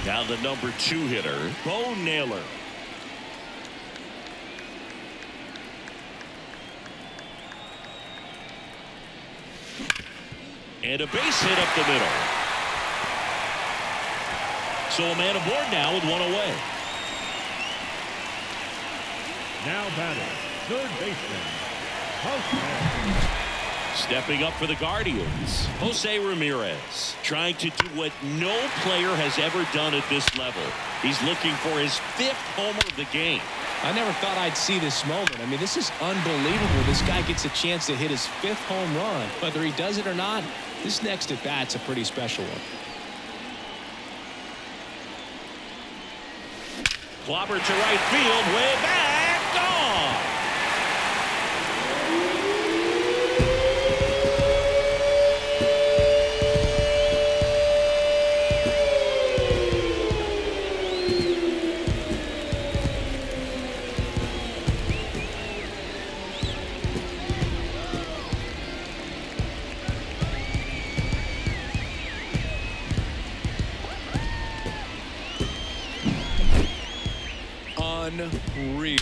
Now the number 2 hitter, Bo Naylor. And a base hit up the middle. So a man aboard now with 1 away. Now batting, third baseman, House. Stepping up for the Guardians, Jose Ramirez, trying to do what no player has ever done at this level. He's looking for his 5th homer of the game. I never thought I'd see this moment. I mean, this is unbelievable. This guy gets a chance to hit his 5th home run. Whether he does it or not, this next at bat's a pretty special one. Clobber to right field, way back, gone. Unreal.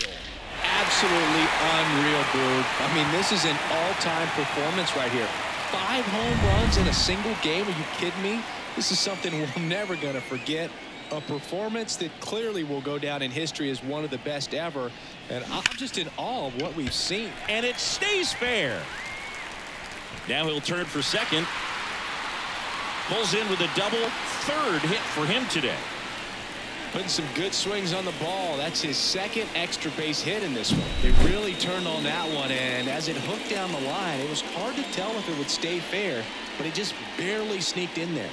Absolutely unreal, Boog. I mean, this is an all-time performance right here. 5 home runs in a single game. Are you kidding me? This is something we're never going to forget. A performance that clearly will go down in history as one of the best ever. And I'm just in awe of what we've seen. And it stays fair. Now he'll turn for second. Pulls in with a double. 3rd hit for him today. Putting some good swings on the ball. That's his 2nd extra base hit in this one. They really turned on that one, and as it hooked down the line, it was hard to tell if it would stay fair, but it just barely sneaked in there.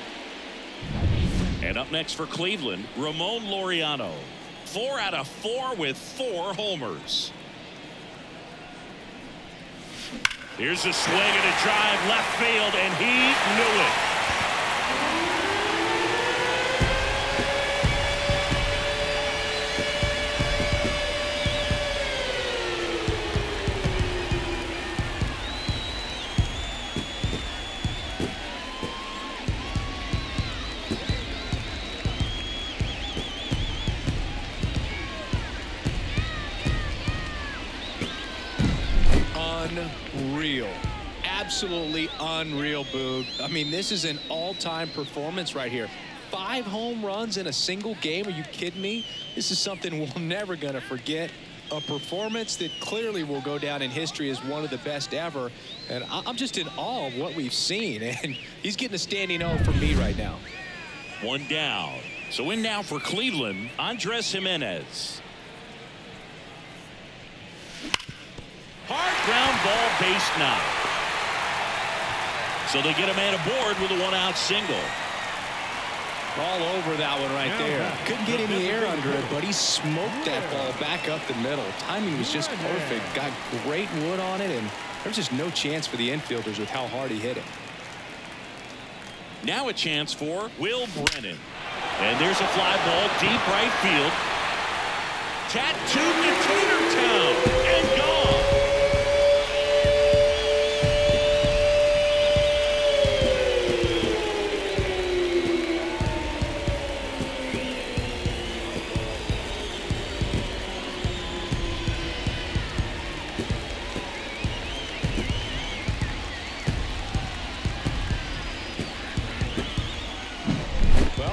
And up next for Cleveland, Ramon Laureano. 4 out of 4 with 4 homers. Here's a swing and a drive left field, and he knew it. Unreal. Absolutely unreal, Boog. I mean, this is an all-time performance right here. 5 home runs in a single game. Are you kidding me? This is something we're never going to forget. A performance that clearly will go down in history as one of the best ever. And I'm just in awe of what we've seen. And he's getting a standing O from me right now. 1 down. So in now for Cleveland, Andres Gimenez. Hard ground ball, base knock. So they get a man aboard with a 1-out single. All over that one right there. Couldn't get any air under it, but he smoked that ball back up the middle. Timing was just perfect. Got great wood on it, and there's just no chance for the infielders with how hard he hit it. Now a chance for Will Brennan. And there's a fly ball deep right field. Tattooed to Tatertown and gone.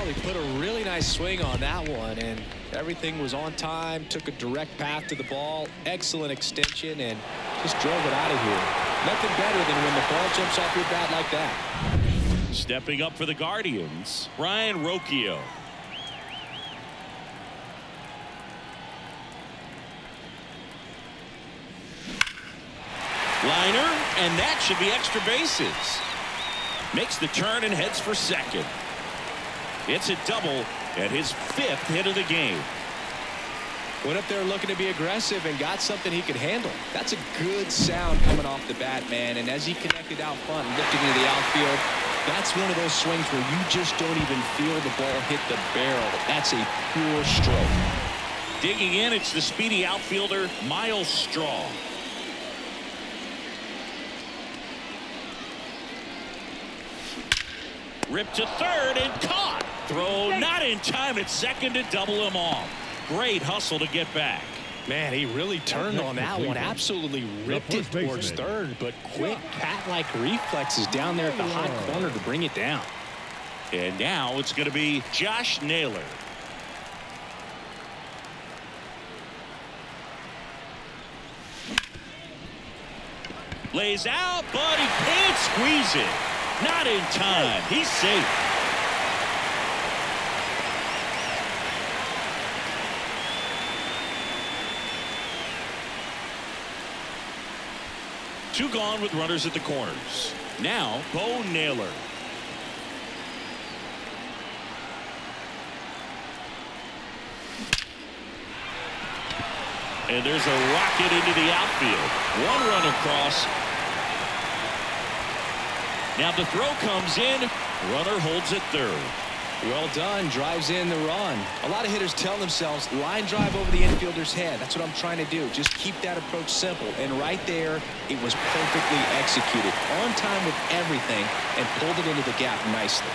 He put a really nice swing on that one, and everything was on time. Took a direct path to the ball. Excellent extension, and just drove it out of here. Nothing better than when the ball jumps off your bat like that. Stepping up for the Guardians, Brian Rocchio. Liner, and that should be extra bases. Makes the turn and heads for second. It's a double and his 5th hit of the game. Went up there looking to be aggressive and got something he could handle. That's a good sound coming off the bat, man. And as he connected out front and lifted into the outfield, that's one of those swings where you just don't even feel the ball hit the barrel. That's a pure stroke. Digging in, it's the speedy outfielder, Miles Straw. Ripped to third and caught. Throw not in time at second to double him off. Great hustle to get back. Man, he really turned on that one. Absolutely ripped it towards third, but quick cat-like reflexes down there at the hot corner to bring it down. And now it's going to be Josh Naylor. Lays out, but he can't squeeze it. Not in time. He's safe. Two gone with runners at the corners. Now, Bo Naylor. And there's a rocket into the outfield. One run across. Now the throw comes in. Runner holds it third. Well done. Drives in the run. A lot of hitters tell themselves line drive over the infielder's head. That's what I'm trying to do. Just keep that approach simple. And right there, it was perfectly executed. On time with everything and pulled it into the gap nicely.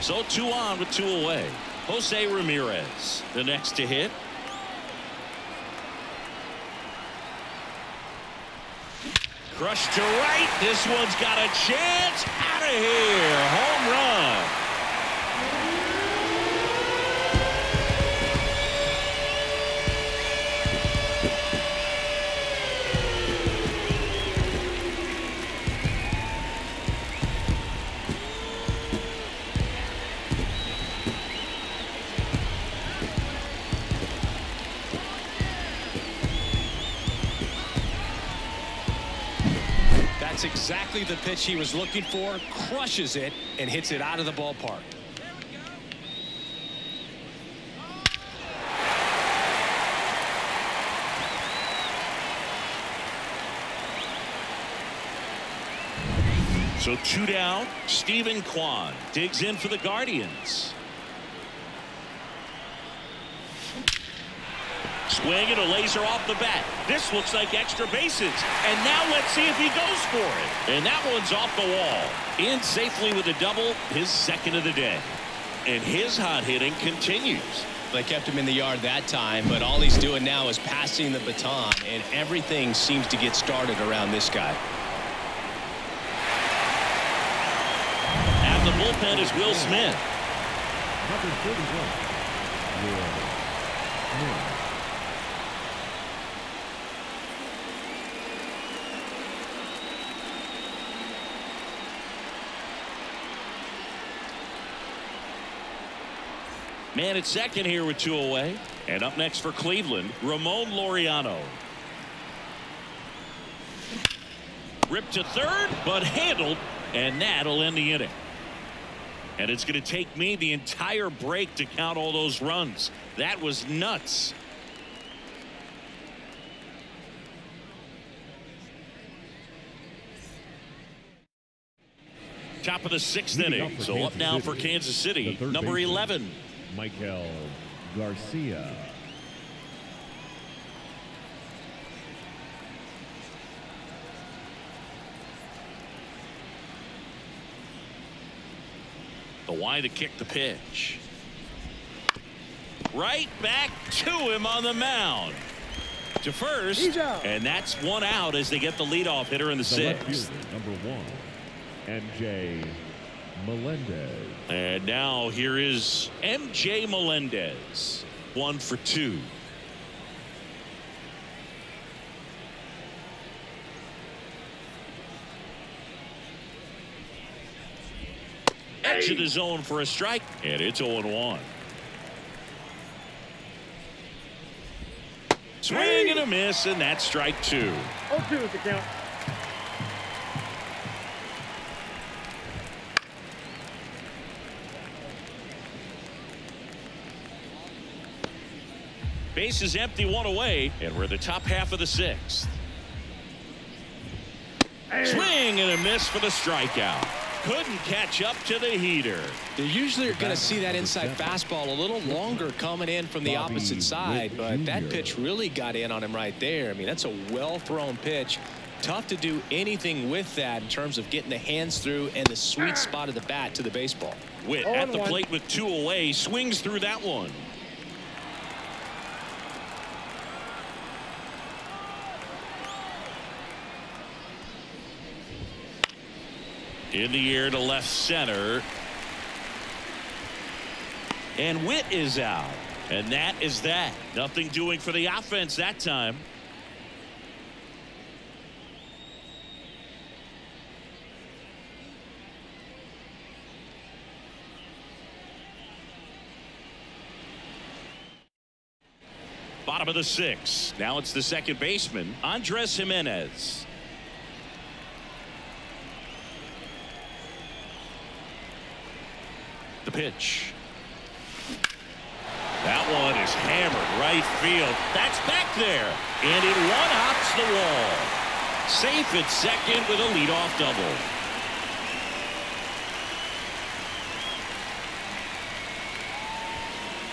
So 2 on with 2 away. Jose Ramirez, the next to hit. Crushed to right. This one's got a chance. Out of here. Home run. That's exactly the pitch he was looking for. Crushes it and hits it out of the ballpark. So 2 down. Stephen Kwan digs in for the Guardians. Swing and a laser off the bat. This looks like extra bases. And now let's see if he goes for it. And that one's off the wall. In safely with a double, his second of the day. And his hot hitting continues. They kept him in the yard that time, but all he's doing now is passing the baton, and everything seems to get started around this guy. At the bullpen is Will Smith. Number 31, Will Smith. Man at second here with 2 away. And up next for Cleveland, Ramon Laureano. Ripped to third, but handled, and that'll end the inning. And it's going to take me the entire break to count all those runs. That was nuts. Top of the 6th inning. So up now for Kansas City, number 11. Michael Garcia. The Y to kick the pitch. Right back to him on the mound. To first, and that's 1 out as they get the leadoff hitter in the 6th. Number 1, MJ Melendez. And now here is MJ Melendez. 1 for 2. Edge of the zone for a strike, and it's 0-1. Swing and a miss, and that's strike 2. 0-2 is the count. Base is empty, 1 away, and we're the top half of the 6th. Swing and a miss for the strikeout. Couldn't catch up to the heater. You usually are going to see that inside fastball a little longer coming in from the opposite side, but that pitch really got in on him right there. I mean, that's a well-thrown pitch. Tough to do anything with that in terms of getting the hands through and the sweet spot of the bat to the baseball. Witt at the plate with 2 away, swings through that one. In the air to left center. And Witt is out. And that is that. Nothing doing for the offense that time. Bottom of the 6th. Now it's the second baseman, Andres Jimenez. The pitch. That one is hammered right field. That's back there. And it one-hops the wall. Safe at second with a leadoff double.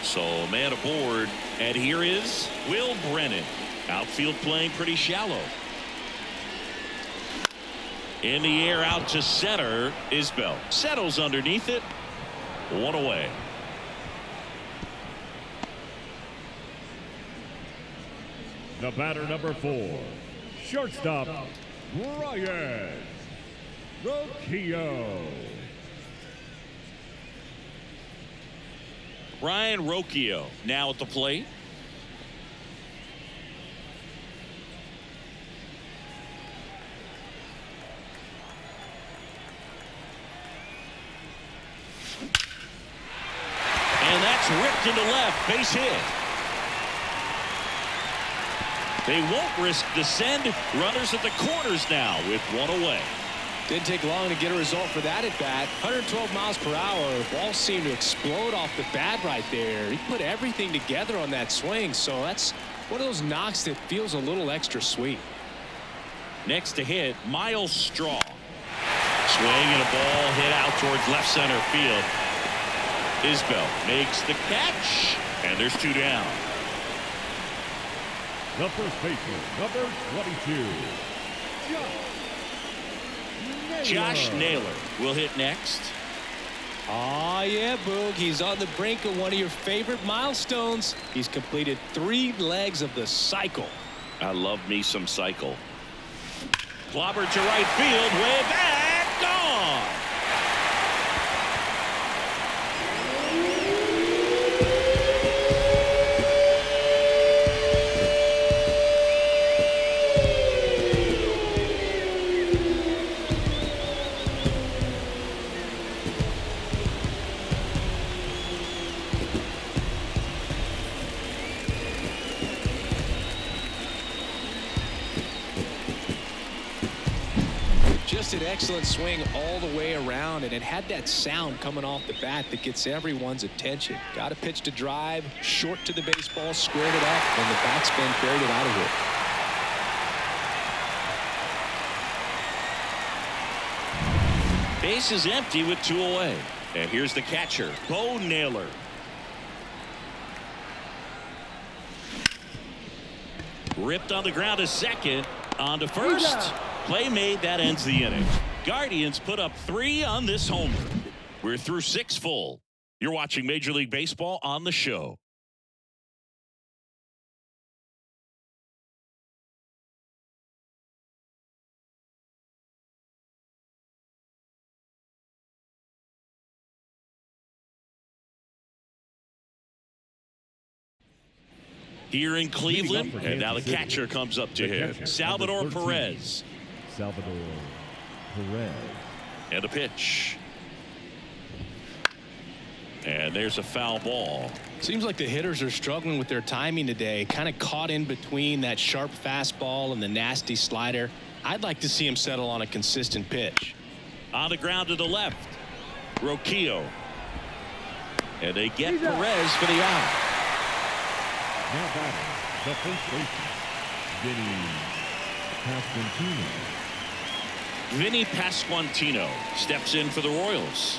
So man aboard. And here is Will Brennan. Outfield playing pretty shallow. In the air out to center is Bell. Settles underneath it. One away. The batter, number 4, shortstop, Brian Rocchio. Brian Rocchio now at the plate. And that's ripped into left. Base hit. They won't risk the send. Runners at the corners now with one away. Didn't take long to get a result for that at bat. 112 miles per hour. The ball seemed to explode off the bat right there. He put everything together on that swing. So that's one of those knocks that feels a little extra sweet. Next to hit, Miles Straw. Swing and a ball hit out towards left center field. Isbell makes the catch. And there's 2 down. The first baseman, number 22, Josh Naylor will hit next. Oh, yeah, Boog. He's on the brink of one of your favorite milestones. He's completed 3 legs of the cycle. I love me some cycle. Clobbered to right field, way back, gone. Just an excellent swing all the way around, and it had that sound coming off the bat that gets everyone's attention. Got a pitch to drive, short to the baseball, squared it up, and the backspin carried it out of here. Base is empty with 2 away. And here's the catcher, Bo Naylor. Ripped on the ground to second. On to first. Play made. That ends the inning. Guardians put up 3 on this homer. We're through 6 full. You're watching Major League Baseball on the show. Here in Cleveland, and now the catcher comes up to him. Salvador Perez. Salvador Perez. And a pitch. And there's a foul ball. Seems like the hitters are struggling with their timing today. Kind of caught in between that sharp fastball and the nasty slider. I'd like to see him settle on a consistent pitch. On the ground to the left. Rocchio. And they get Perez for the out. Now batting, the first baseman, Vinny Pasquantino steps in for the Royals.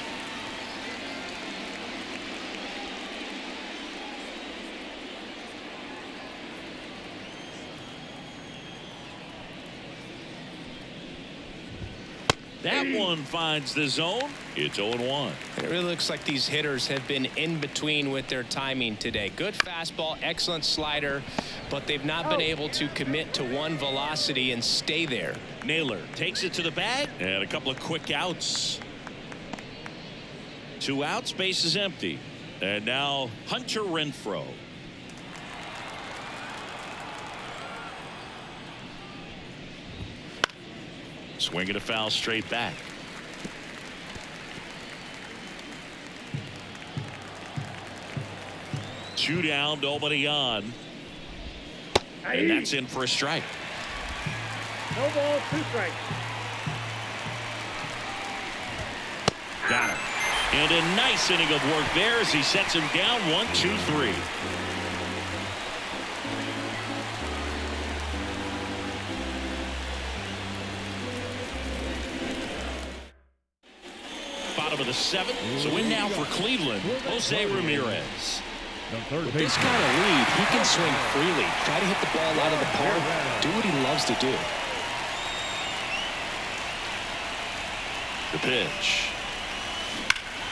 That one finds the zone. It's 0-1. It really looks like these hitters have been in between with their timing today. Good fastball, excellent slider, but they've not been able to commit to one velocity and stay there. Naylor takes it to the bag, and a couple of quick outs. 2 outs, base is empty. And now Hunter Renfroe. Swinging a foul straight back. Two down, nobody on. And that's in for a strike. No ball, 2 strikes. Got him. And a nice inning of work there as he sets him down 1-2-3. Bottom of the 7th. So in now for Cleveland, Jose Ramirez. With this kind of lead, he can swing freely, try to hit the ball out of the park, do what he loves to do. The pitch.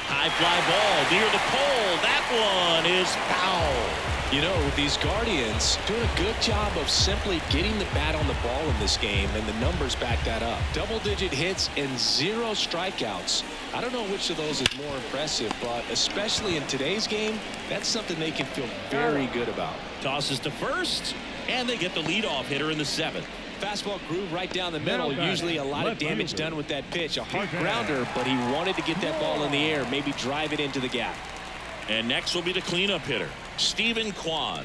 High fly ball near the pole. That one is foul. You know, these Guardians doing a good job of simply getting the bat on the ball in this game, and the numbers back that up. Double-digit hits and 0 strikeouts. I don't know which of those is more impressive, but especially in today's game, that's something they can feel very good about. Tosses to first, and they get the leadoff hitter in the 7th. Fastball groove right down the middle. Usually a lot of damage done with that pitch. A hard grounder, but he wanted to get that ball in the air, maybe drive it into the gap. And next will be the cleanup hitter, Stephen Kwan.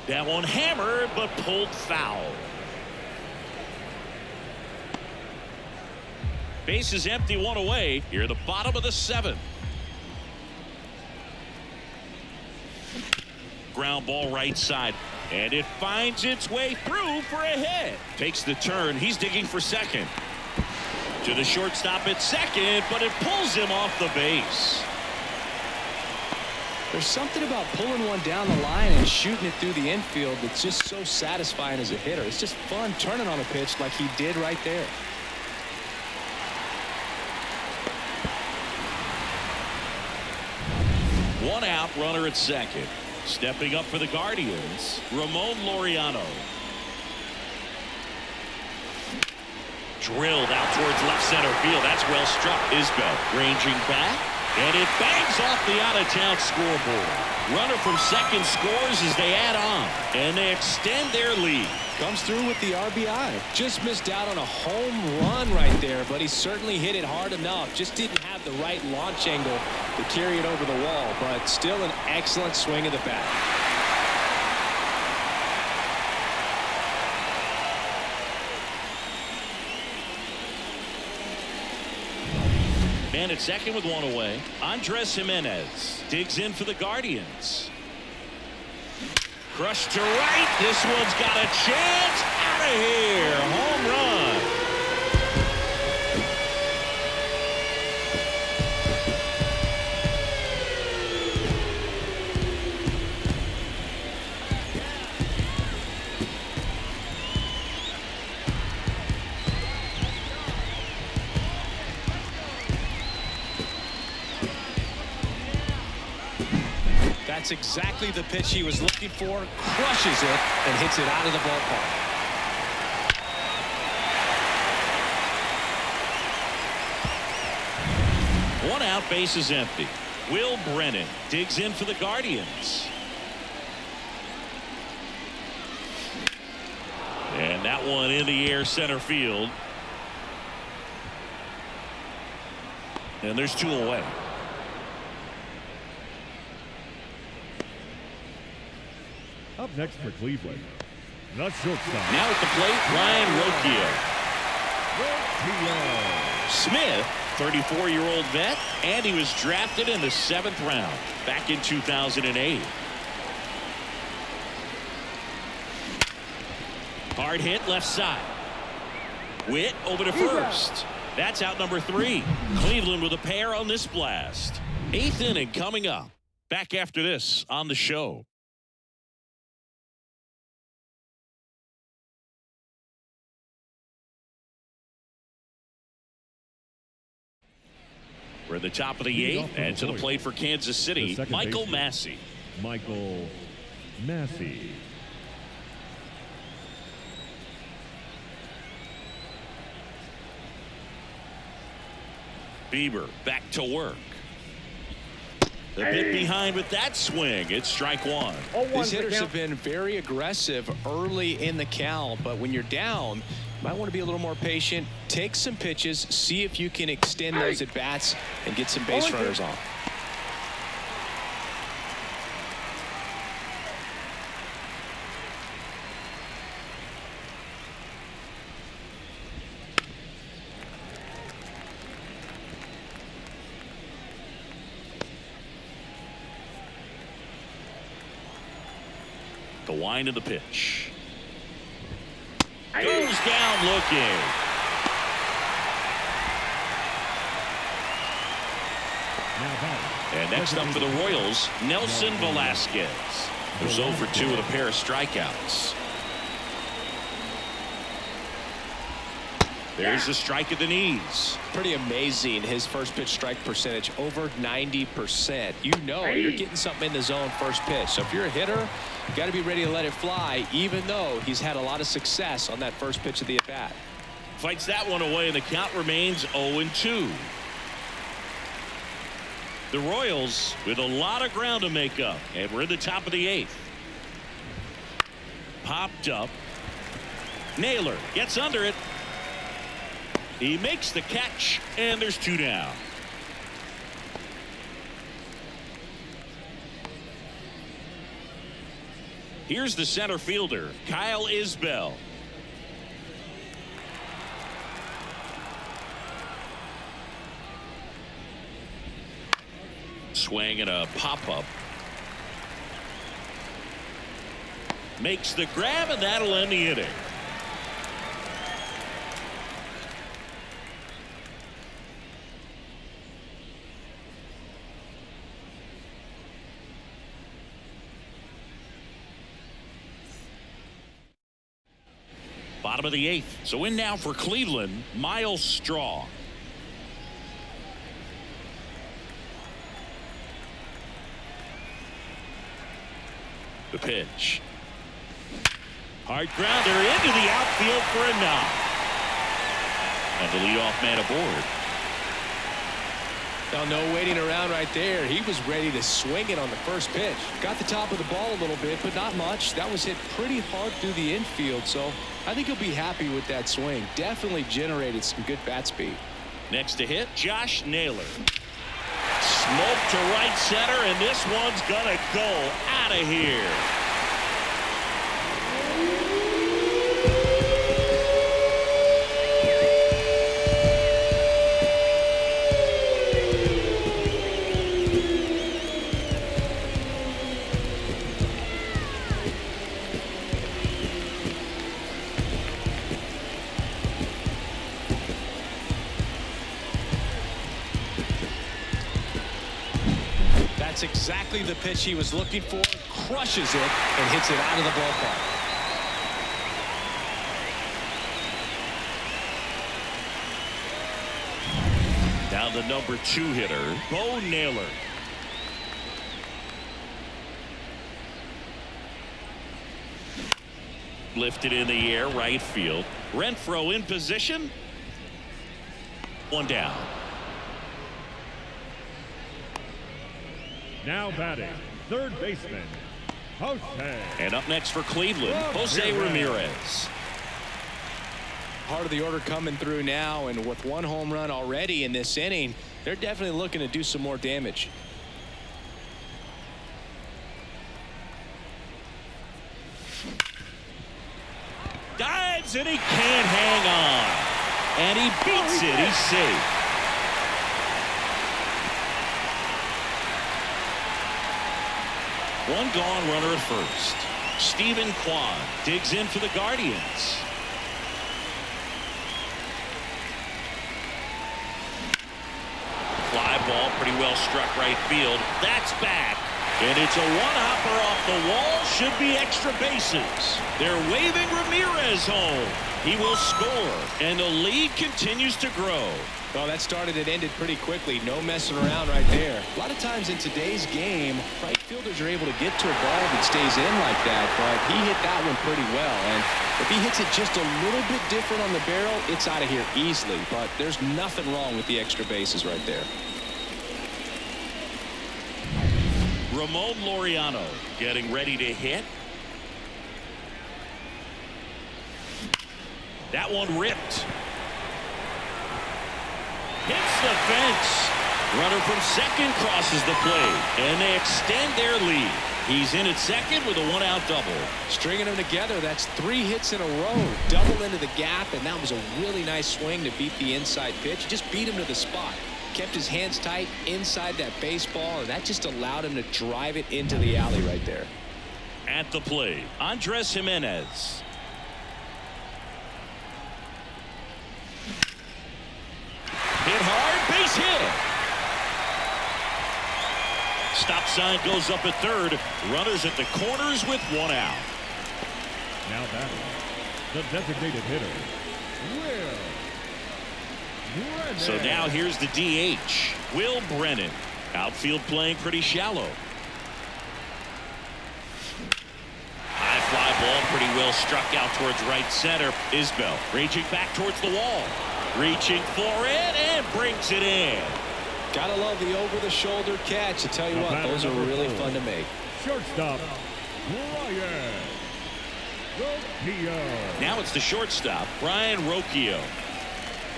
That one hammered, but pulled foul. Base is empty, 1 away. Here at the bottom of the 7th. Ground ball right side. And it finds its way through for a hit. Takes the turn. He's digging for second. To the shortstop at second, but it pulls him off the base. There's something about pulling one down the line and shooting it through the infield that's just so satisfying as a hitter. It's just fun turning on a pitch like he did right there. One out, runner at second. Stepping up for the Guardians, Ramon Laureano. Drilled out towards left center field. That's well struck. Isbell ranging back, and it bangs off the out-of-town scoreboard. Runner from second scores as they add on, and they extend their lead. Comes through with the RBI. Just missed out on a home run right there, but he certainly hit it hard enough. Just didn't have the right launch angle to carry it over the wall, but still an excellent swing of the bat. Man at second with 1 away. Andres Jimenez digs in for the Guardians. Crushed to right. This one's got a chance. Out of here. Home run. That's exactly the pitch he was looking for. Crushes it and hits it out of the ballpark. One out, base is empty. Will Brennan digs in for the Guardians. And that one in the air center field. And there's 2 away. Up next for Cleveland, the shortstop. Now at the plate, Ryan Rocchio. Smith, 34-year-old vet, and he was drafted in the 7th round back in 2008. Hard hit left side. Witt over to first. That's out number 3. Cleveland with a pair on this blast. 8th inning coming up. Back after this on the show. We're at the top of the 8th, and to the plate for Kansas City, Michael Massey. Michael Massey. Bieber back to work. A bit behind with that swing. It's strike one. These hitters have been very aggressive early in the count, but when you're down, you might want to be a little more patient. Take some pitches, see if you can extend those at bats and get some base runners on. The wind of the pitch. Goes down looking. And next up for the Royals, Nelson Velasquez. There's 0 for 2 with a pair of strikeouts. There's the strike at the knees. Pretty amazing, his first pitch strike percentage, over 90%. You know you're getting something in the zone first pitch. So if you're a hitter, you got to be ready to let it fly, even though he's had a lot of success on that first pitch of the at-bat. Fights that one away, and the count remains 0-2. The Royals with a lot of ground to make up, and we're in the top of the 8th. Popped up. Naylor gets under it. He makes the catch, and there's 2 down. Here's the center fielder, Kyle Isbell. Swing and a pop-up. Makes the grab, and that'll end the inning. Bottom of the 8th. So in now for Cleveland, Miles Straw. The pitch. Hard grounder into the outfield for a knock. And the leadoff man aboard. Now, no waiting around right there. He was ready to swing it on the first pitch. Got the top of the ball a little bit, but not much. That was hit pretty hard through the infield, so I think he'll be happy with that swing. Definitely generated some good bat speed. Next to hit, Josh Naylor. Smoke to right center, and this one's gonna go out of here. That's exactly the pitch he was looking for. Crushes it and hits it out of the ballpark. Now the number 2 hitter, Bo Naylor. Lifted in the air, right field. Renfroe in position. 1 down. Now batting, third baseman, Jose. And up next for Cleveland, Jose Ramirez. Part of the order coming through now, and with 1 home run already in this inning, they're definitely looking to do some more damage. Dives, and he can't hang on. And he beats it. He's safe. One gone, runner at first. Stephen Kwan digs in for the Guardians. Fly ball, pretty well struck right field. That's back. And it's a one-hopper off the wall. Should be extra bases. They're waving Ramirez Jimenez home. He will score, and the lead continues to grow. Well, that started and ended pretty quickly. No messing around right there. A lot of times in today's game, right fielders are able to get to a ball that stays in like that, but he hit that one pretty well. And if he hits it just a little bit different on the barrel, it's out of here easily. But there's nothing wrong with the extra bases right there. Ramon Laureano getting ready to hit. That one ripped. Hits the fence. Runner from second crosses the plate, and they extend their lead. He's in at second with a one-out double. Stringing them together, that's 3 hits in a row. Double into the gap, and that was a really nice swing to beat the inside pitch. Just beat him to the spot. Kept his hands tight inside that baseball, and that just allowed him to drive it into the alley right there. At the plate, Andres Jimenez. Hit hard, base hit. Stop sign goes up at third. Runners at the corners with 1 out. Now batting, the designated hitter, Will Brennan. So now here's the DH, Will Brennan. Outfield playing pretty shallow. High fly ball pretty well struck out towards right center. Isbell reaching back towards the wall. Reaching for it and brings it in. Gotta love the over-the-shoulder catch. I tell you what, those are really fun to make. Shortstop, Brian Rocchio. Now it's the shortstop, Brian Rocchio.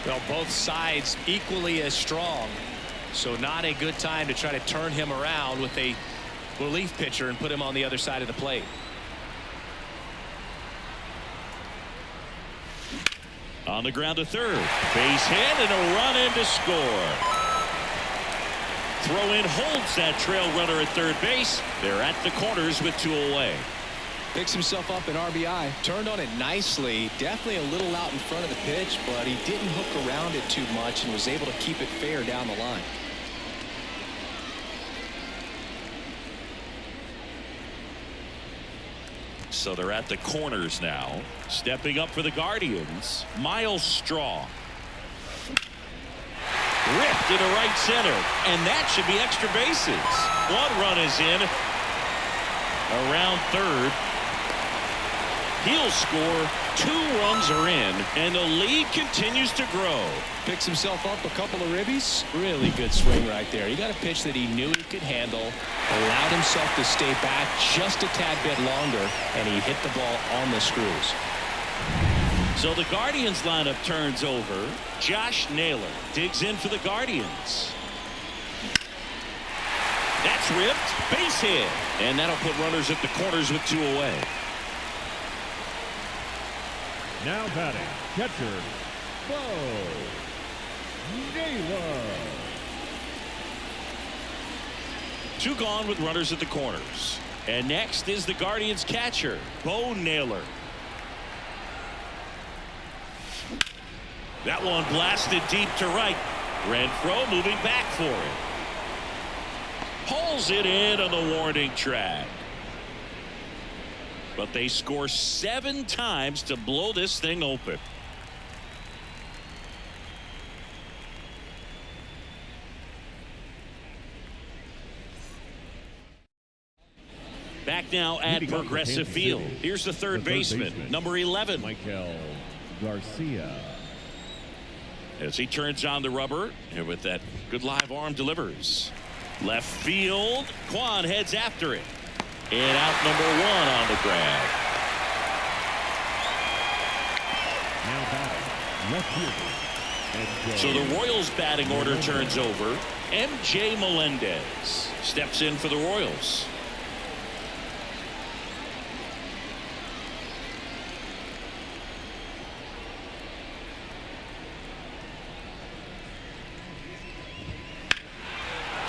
Well, both sides equally as strong, so not a good time to try to turn him around with a relief pitcher and put him on the other side of the plate. On the ground to third. Base hit and a run in to score. Throw in holds that trail runner at third base. They're at the corners with 2 away. Picks himself up an RBI. Turned on it nicely. Definitely a little out in front of the pitch, but he didn't hook around it too much and was able to keep it fair down the line. So they're at the corners now. Stepping up for the Guardians, Miles Straw. Ripped into right center, and that should be extra bases. 1 run is in. Around third. He'll score. 2 runs are in, and the lead continues to grow. Picks himself up a couple of ribbies. Really good swing right there. He got a pitch that he knew he could handle. Allowed himself to stay back just a tad bit longer, and he hit the ball on the screws. So the Guardians lineup turns over. Josh Naylor digs in for the Guardians. That's ripped. Base hit. And that'll put runners at the corners with 2 away. Now batting, catcher, Bo Naylor. 2 gone with runners at the corners. And next is the Guardians catcher, Bo Naylor. That one blasted deep to right. Renfroe moving back for it. Pulls it in on the warning track. But they score 7 times to blow this thing open. Back now at Progressive Field. Here's the third baseman, number 11. Michael Garcia. As he turns on the rubber, and with that good live arm delivers. Left field, Kwan heads after it. And out number 1 on the grab. Now batting, left fielder. So the Royals batting order turns over. MJ Melendez steps in for the Royals.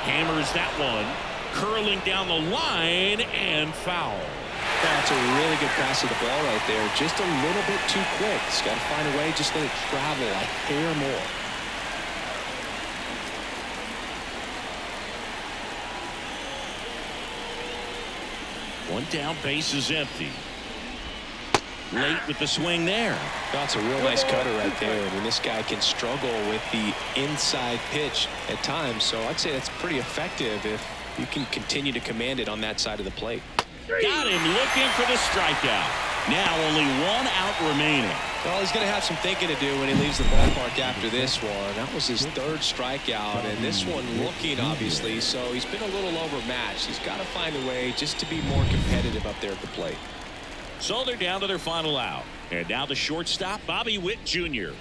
Hammers that one, curling down the line and foul. That's a really good pass of the ball right there. Just a little bit too quick. He's got to find a way, just let it travel a hair more. One down, base is empty. late with the swing there. That's a real nice cutter right there. I mean, this guy can struggle with the inside pitch at times, so I'd say that's pretty effective if you can continue to command it on that side of the plate. Got him looking for the strikeout. Now only one out remaining. Well, he's going to have some thinking to do when he leaves the ballpark after this one. That was his third strikeout, and this one looking, obviously, so he's been a little overmatched. He's got to find a way just to be more competitive up there at the plate. So they're down to their final out. And now the shortstop, Bobby Witt Jr.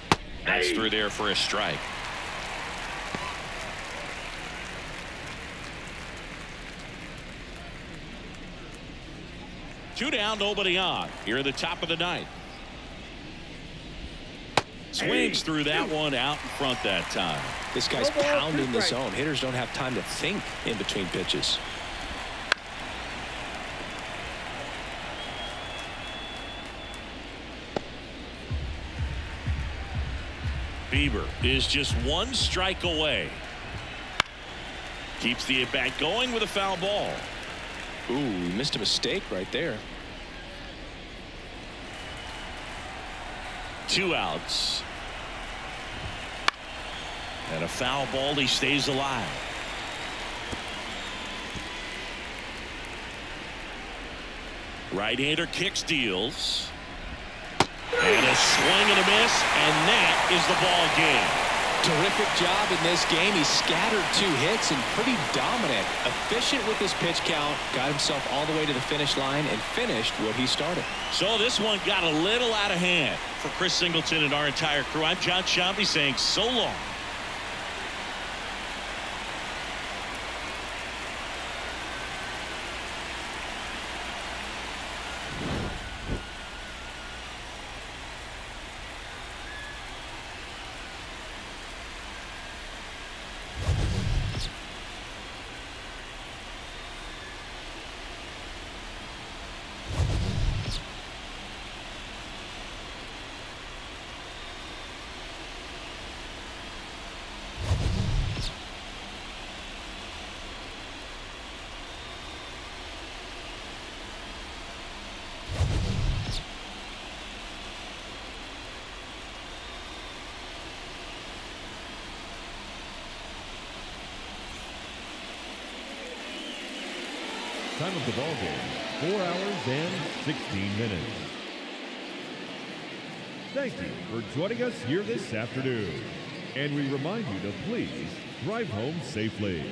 That's through there for a strike. Two down, nobody on. Here at the top of the ninth. Swings through that one out in front that time. This guy's pounding the zone. Hitters don't have time to think in between pitches. Bieber is just one strike away. Keeps the at-bat going with a foul ball. Ooh, he missed a mistake right there. 2 outs. And a foul ball. He stays alive. Right-hander kicks, deals. And a swing and a miss, and that is the ball game. Terrific job in this game. He scattered 2 hits and pretty dominant. Efficient with his pitch count. Got himself all the way to the finish line and finished what he started. So this one got a little out of hand. For Chris Singleton and our entire crew, I'm John Shambi saying so long. Time of the ball game, 4 hours and 16 minutes. Thank you for joining us here this afternoon. And we remind you to please drive home safely.